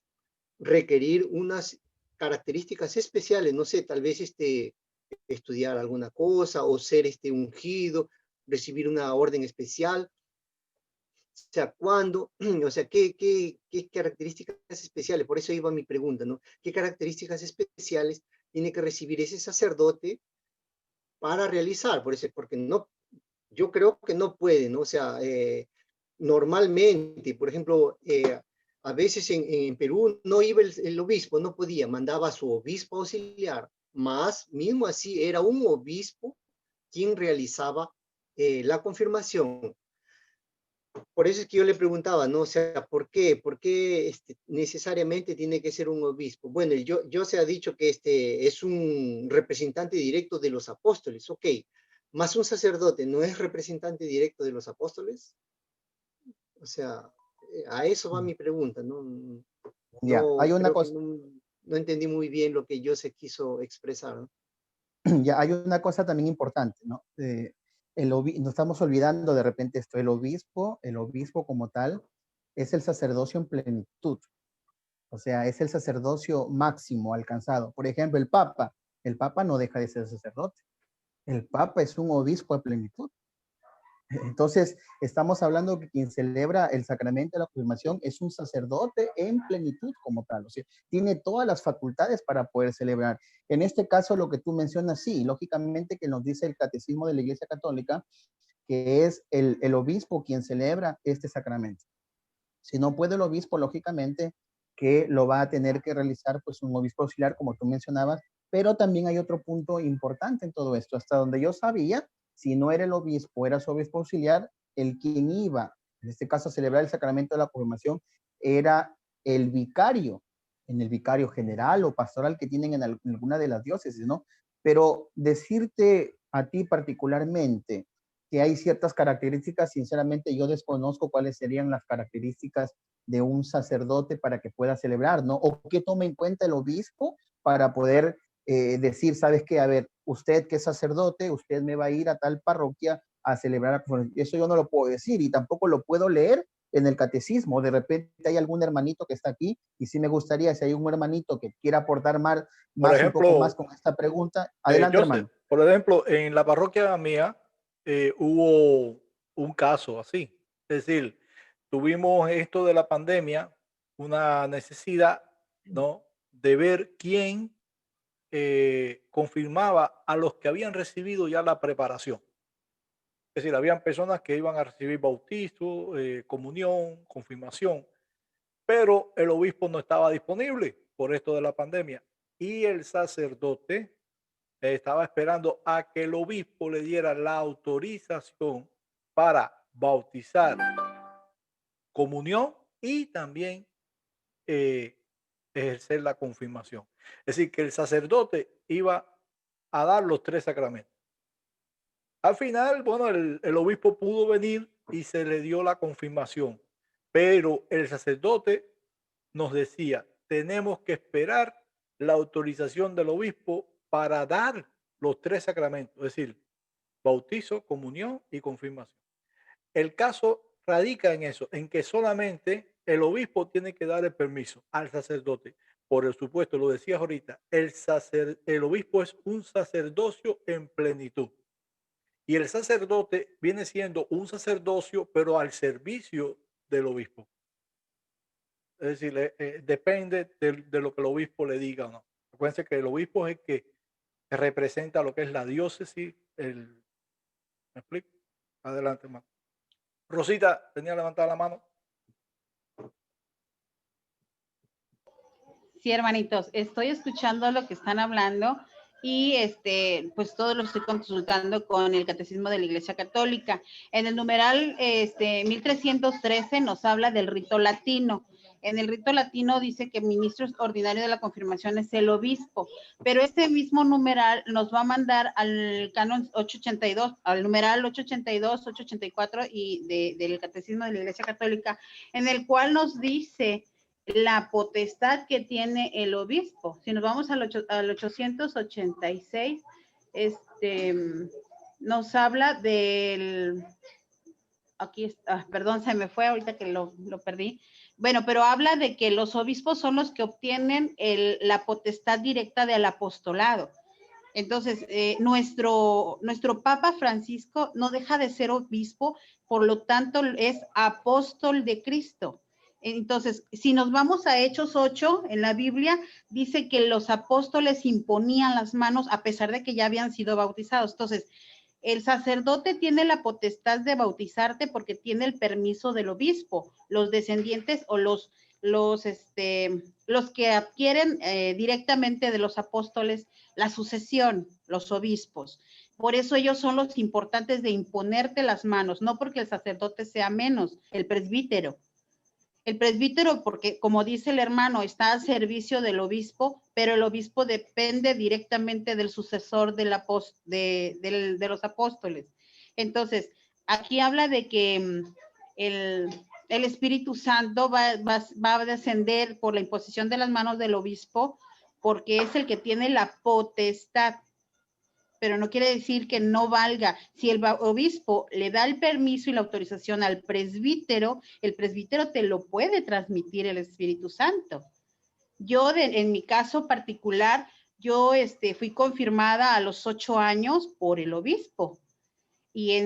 requerir unas características especiales, no sé, tal vez estudiar alguna cosa o ser ungido, recibir una orden especial. O sea, ¿cuándo? O sea, ¿qué características especiales? Por eso iba mi pregunta, ¿no? ¿Qué características especiales tiene que recibir ese sacerdote para realizar? Por eso, porque no, yo creo que no puede, ¿no? O sea, normalmente, por ejemplo, a veces en Perú no iba el obispo, no podía, mandaba a su obispo auxiliar, más mismo así era un obispo quien realizaba la confirmación. Por eso es que yo le preguntaba, ¿no? O sea, ¿por qué? ¿Por qué necesariamente tiene que ser un obispo? Bueno, yo se ha dicho que es un representante directo de los apóstoles, ok. ¿Más un sacerdote no es representante directo de los apóstoles? O sea, a eso va mi pregunta, ¿no? Ya, hay una Creo que cosa, no entendí muy bien lo que yo se quiso expresar, ¿no? ya hay una cosa también importante, ¿no? Nos estamos olvidando de repente esto, el obispo como tal, es el sacerdocio en plenitud, o sea, es el sacerdocio máximo alcanzado. Por ejemplo, el papa no deja de ser sacerdote, el papa es un obispo a plenitud. Entonces, estamos hablando que quien celebra el sacramento de la confirmación es un sacerdote en plenitud como tal, o sea, tiene todas las facultades para poder celebrar. En este caso, lo que tú mencionas, sí, lógicamente que nos dice el Catecismo de la Iglesia Católica, que es el obispo quien celebra este sacramento. Si no puede el obispo, lógicamente que lo va a tener que realizar pues un obispo auxiliar, como tú mencionabas, pero también hay otro punto importante en todo esto. Hasta donde yo sabía, si no era el obispo, era su obispo auxiliar, el quien iba, en este caso, a celebrar el sacramento de la confirmación, era el vicario, en el vicario general o pastoral que tienen en alguna de las diócesis, ¿no? Pero decirte a ti particularmente que hay ciertas características, sinceramente yo desconozco cuáles serían las características de un sacerdote para que pueda celebrar, ¿no? O qué toma en cuenta el obispo para poder decir, ¿sabes qué? A ver, usted que es sacerdote, usted me va a ir a tal parroquia a celebrar. Eso yo no lo puedo decir y tampoco lo puedo leer en el catecismo. De repente hay algún hermanito que está aquí y sí me gustaría, si hay un hermanito que quiera aportar más un poco más con esta pregunta, adelante, Joseph, hermano. Por ejemplo, en la parroquia mía hubo un caso así. Es decir, tuvimos esto de la pandemia, una necesidad, ¿no? De ver quién confirmaba a los que habían recibido ya la preparación. Es decir, habían personas que iban a recibir bautizo, comunión, confirmación, pero el obispo no estaba disponible por esto de la pandemia. Y el sacerdote estaba esperando a que el obispo le diera la autorización para bautizar, comunión y también eh, ejercer la confirmación. Es decir, que el sacerdote iba a dar los tres sacramentos. Al final, bueno, el obispo pudo venir y se le dio la confirmación, pero el sacerdote nos decía, tenemos que esperar la autorización del obispo para dar los tres sacramentos, es decir, bautizo, comunión y confirmación. El caso radica en eso, en que solamente el obispo tiene que dar el permiso al sacerdote. Por el supuesto, lo decías ahorita, el obispo es un sacerdocio en plenitud. Y el sacerdote viene siendo un sacerdocio, pero al servicio del obispo. Es decir, depende de lo que el obispo le diga o no. Acuérdense que el obispo es el que representa lo que es la diócesis. ¿Me explico? Adelante, hermano. Rosita, tenía levantada la mano. Sí, hermanitos, estoy escuchando lo que están hablando y pues todo lo estoy consultando con el Catecismo de la Iglesia Católica. En el numeral 1313 nos habla del rito latino. En el rito latino dice que el ministro ordinario de la confirmación es el obispo, pero este mismo numeral nos va a mandar al canon 882, al numeral 882, 884 y del Catecismo de la Iglesia Católica, en el cual nos dice la potestad que tiene el obispo. Si nos vamos al 886, nos habla del, aquí está, perdón, se me fue ahorita que lo perdí. Bueno, pero habla de que los obispos son los que obtienen la potestad directa del apostolado. Entonces, nuestro Papa Francisco no deja de ser obispo, por lo tanto es apóstol de Cristo. Entonces, si nos vamos a Hechos 8, en la Biblia, dice que los apóstoles imponían las manos a pesar de que ya habían sido bautizados. Entonces, el sacerdote tiene la potestad de bautizarte porque tiene el permiso del obispo. Los descendientes o los que adquieren directamente de los apóstoles la sucesión, los obispos. Por eso ellos son los importantes de imponerte las manos, no porque el sacerdote sea menos, el presbítero. El presbítero, porque como dice el hermano, está al servicio del obispo, pero el obispo depende directamente del sucesor de los apóstoles. Entonces, aquí habla de que el Espíritu Santo va a descender por la imposición de las manos del obispo, porque es el que tiene la potestad, pero no quiere decir que no valga. Si el obispo le da el permiso y la autorización al presbítero, el presbítero te lo puede transmitir el Espíritu Santo. Yo, en mi caso particular, yo fui confirmada a los 8 años por el obispo. Y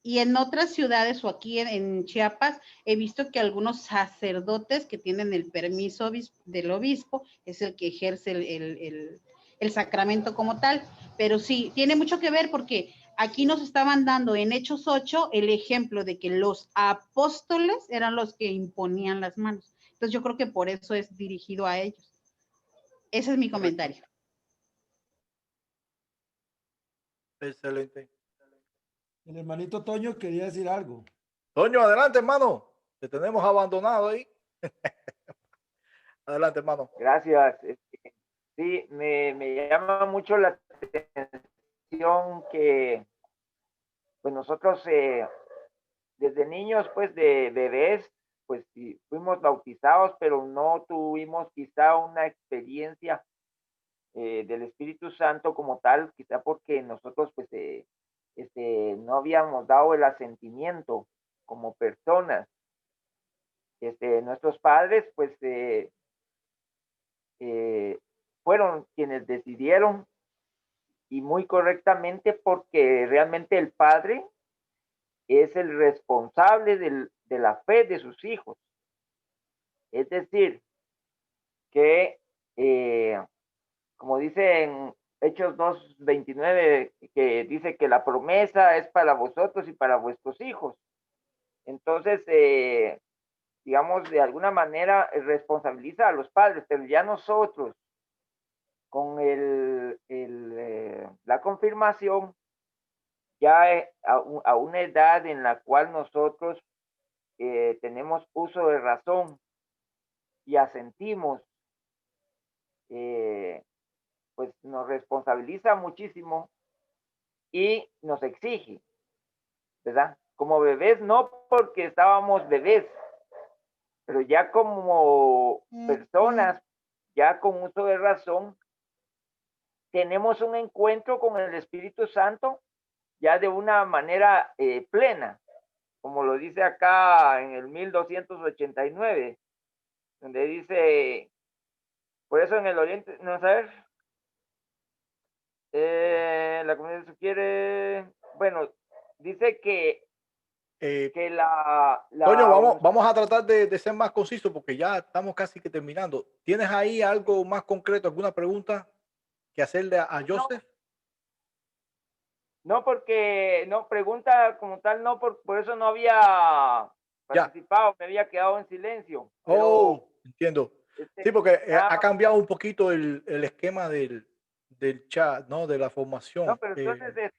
y en otras ciudades o aquí en Chiapas, he visto que algunos sacerdotes que tienen el permiso del obispo es el que ejerce el sacramento como tal. Pero sí, tiene mucho que ver porque aquí nos estaban dando en Hechos 8 el ejemplo de que los apóstoles eran los que imponían las manos. Entonces yo creo que por eso es dirigido a ellos. Ese es mi comentario. Excelente. El hermanito Toño quería decir algo. Toño, adelante, hermano. Te tenemos abandonado ahí. Adelante, hermano. Gracias. Sí, me llama mucho la atención que pues nosotros desde niños, pues de bebés, pues sí, fuimos bautizados, pero no tuvimos quizá una experiencia del Espíritu Santo como tal, quizá porque nosotros pues no habíamos dado el asentimiento como personas. Nuestros padres pues fueron quienes decidieron y muy correctamente, porque realmente el padre es el responsable de la fe de sus hijos. Es decir, que, como dice en Hechos 2:29, que dice que la promesa es para vosotros y para vuestros hijos. Entonces, digamos, de alguna manera responsabiliza a los padres, pero ya nosotros, con la confirmación, ya a una edad en la cual nosotros tenemos uso de razón y asentimos, pues nos responsabiliza muchísimo y nos exige, ¿verdad? Como bebés, no porque estábamos bebés, pero ya como personas, ya con uso de razón, tenemos un encuentro con el Espíritu Santo ya de una manera plena, como lo dice acá en el 1289, donde dice, por eso en el Oriente, no saber, la comunidad sugiere, bueno, dice Eh, que Toño, la vamos a tratar de ser más concisos porque ya estamos casi que terminando. ¿Tienes ahí algo más concreto, alguna pregunta que hacerle a no, Joseph? no, porque no pregunta como tal, no, por eso no había Ya. participado, me había quedado en silencio, pero Oh, entiendo. Sí, este, porque nada ha más. cambiado un poquito el esquema del chat, ¿no? De la No, formación. pero entonces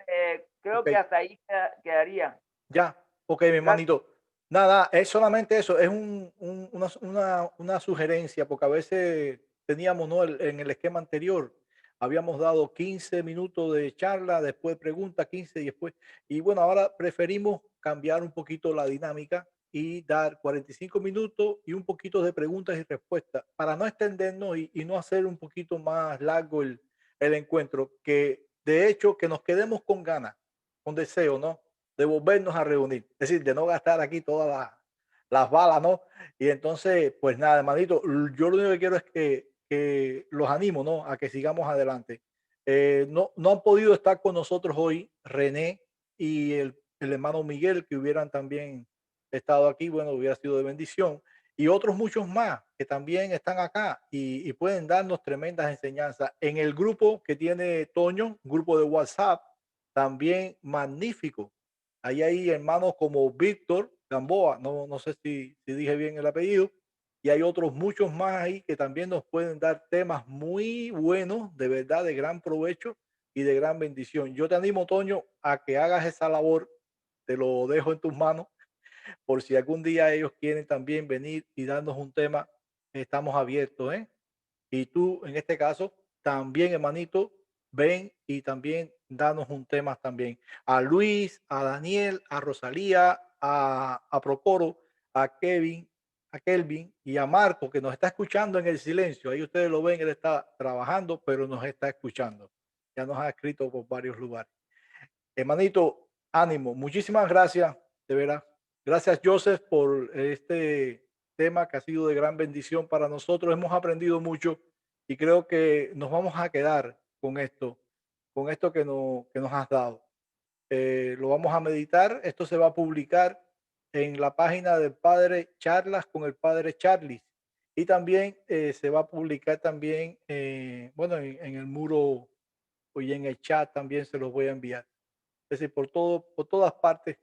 creo Ok, que hasta ahí quedaría. ya. Ok, mi Gracias. hermanito. Nada, es solamente eso. Es una sugerencia, porque a veces teníamos, ¿no? En el esquema anterior, habíamos dado 15 minutos de charla, después pregunta, 15 y después. Y bueno, ahora preferimos cambiar un poquito la dinámica y dar 45 minutos y un poquito de preguntas y respuestas para no extendernos y no hacer un poquito más largo el encuentro, que de hecho que nos quedemos con ganas, con deseo, ¿no? De volvernos a reunir, es decir, de no gastar aquí todas las balas, ¿no? Y entonces, pues nada, hermanito, yo lo único que quiero es que los animo, ¿no? A que sigamos adelante. No han podido estar con nosotros hoy René y el hermano Miguel, que hubieran también estado aquí, bueno, hubiera sido de bendición. Y otros muchos más que también están acá y pueden darnos tremendas enseñanzas. En el grupo que tiene Toño, un grupo de WhatsApp, también magnífico. Ahí hay hermanos como Víctor Gamboa, no sé si dije bien el apellido, y hay otros muchos más ahí que también nos pueden dar temas muy buenos, de verdad, de gran provecho y de gran bendición. Yo te animo, Toño, a que hagas esa labor, te lo dejo en tus manos, por si algún día ellos quieren también venir y darnos un tema, estamos abiertos, ¿eh? Y tú, en este caso, también, hermanito, ven y también danos un tema también. A Luis, a Daniel, a Rosalía, a Procoro, a Kevin, a Kelvin y a Marco, que nos está escuchando en el silencio. Ahí ustedes lo ven, él está trabajando, pero nos está escuchando. Ya nos ha escrito por varios lugares. Hermanito, ánimo. Muchísimas gracias, de veras. Gracias, Joseph, por este tema que ha sido de gran bendición para nosotros. Hemos aprendido mucho y creo que nos vamos a quedar con esto que nos has dado. Lo vamos a meditar. Esto se va a publicar en la página del Padre Charlas con el Padre Charlis. Y también se va a publicar también, bueno, en el muro y en el chat también se los voy a enviar. Es decir, por todas partes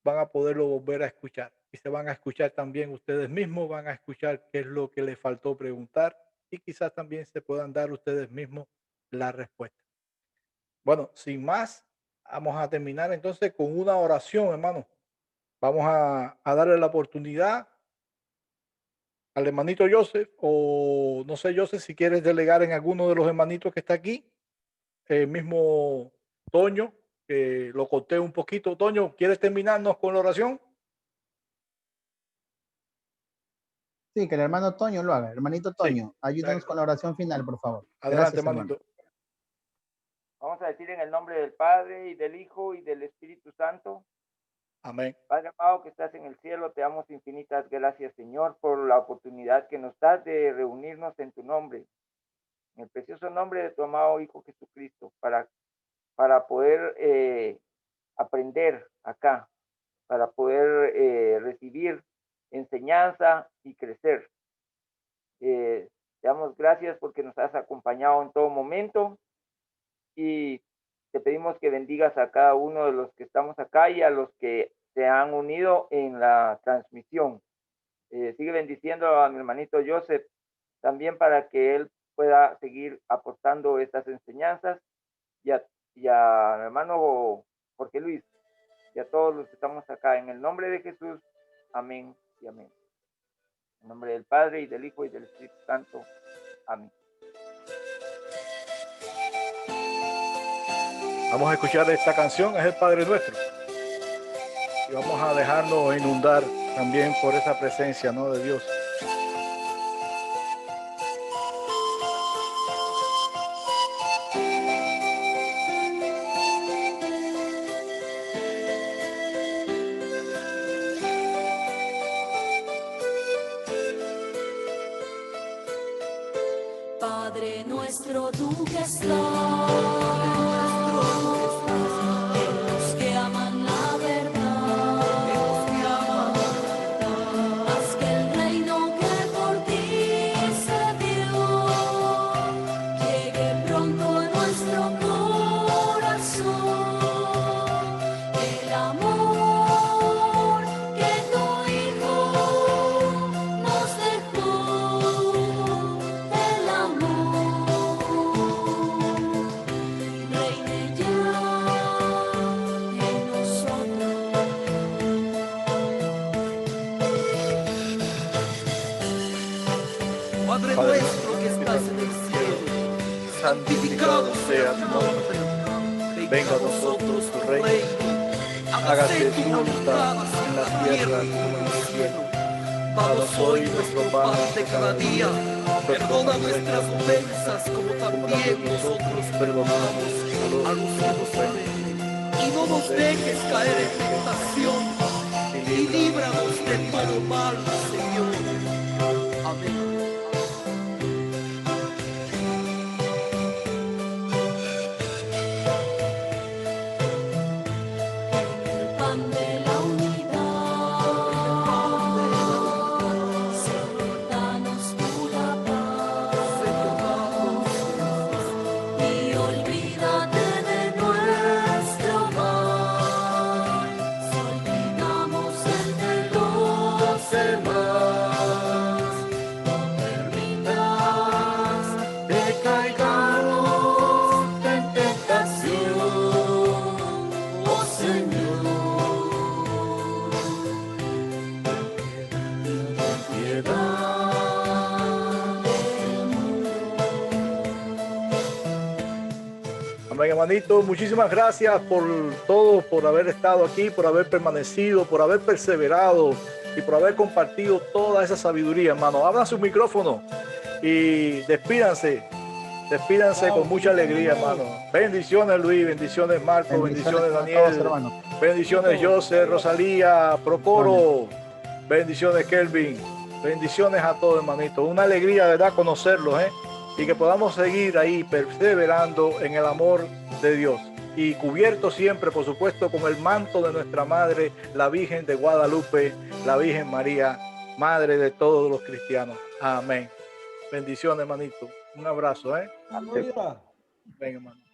van a poderlo volver a escuchar y se van a escuchar también ustedes mismos, van a escuchar qué es lo que les faltó preguntar y quizás también se puedan dar ustedes mismos la respuesta. Bueno, sin más, vamos a terminar entonces con una oración, hermano. Vamos a darle la oportunidad al hermanito Joseph, o no sé, Joseph, si quieres delegar en alguno de los hermanitos que está aquí, el mismo Toño, que lo conté un poquito. Toño, ¿quieres terminarnos con la oración? Sí, que el hermano Toño lo haga. Hermanito Sí, Toño, ayúdanos con la oración final, por favor. adelante, Gracias, hermano. hermanito. Vamos a decir en el nombre del Padre y del Hijo y del Espíritu Santo. Amén. Padre amado que estás en el cielo, te damos infinitas gracias, Señor, por la oportunidad que nos das de reunirnos en tu nombre, en el precioso nombre de tu amado Hijo Jesucristo, para para poder aprender acá, para poder recibir enseñanza y crecer. Te damos gracias porque nos has acompañado en todo momento y te pedimos que bendigas a cada uno de los que estamos acá y a los que se han unido en la transmisión. Sigue bendiciendo a mi hermanito Joseph también para que él pueda seguir aportando estas enseñanzas y a mi hermano Jorge Luis y a todos los que estamos acá. En el nombre de Jesús, amén y amén. En nombre del Padre y del Hijo y del Espíritu Santo. Amén. Vamos a escuchar esta canción, es el Padre Nuestro. Y vamos a dejarnos inundar también por esa presencia, ¿no?, de Dios. Padre nuestro, tú que estás en los que aman la verdad, haz que el reino que por ti se dio llegue pronto a nuestro corazón. El amor que tu Hijo nos dejó, el amor reine ya en nosotros. Padre Padre nuestro que estás en el cielo, santificado sea tu nombre. venga a nosotros tu reino, hágase tu voluntad en la tierra como en el cielo. Danos hoy nuestro pan de cada día, perdona nuestras ofensas como también nosotros perdonamos a los que nos ofenden. Y no nos dejes caer en tentación, y líbranos de todo mal, Señor. Amén. El pan de la unidad, Señor, danos tu la paz, y olvídate de nuestro mal, si olvidamos el de los demás. No permitas que caigamos en tentación, oh Señor. Piedad del mundo. Amén, hermanito. Muchísimas gracias por todo, por haber estado aquí, por haber permanecido, por haber perseverado y por haber compartido toda esa sabiduría, hermano. Abran su micrófono y despídanse. Despídanse con mucha alegría, hermano. Bendiciones, Luis. Bendiciones, Marco. Bendiciones, a todos, Daniel. hermanos. Bendiciones, José, Rosalía, Procoro. Bendiciones, Kelvin. Bendiciones a todos, hermanito. Una alegría, ¿verdad?, conocerlos, ¿eh? Y que podamos seguir ahí perseverando en el amor de Dios. Y cubierto siempre, por supuesto, con el manto de nuestra Madre, la Virgen de Guadalupe, la Virgen María, Madre de todos los cristianos. Amén. Bendiciones, hermanito. Un abrazo, ¿eh? Aleluya. Ven, hermano.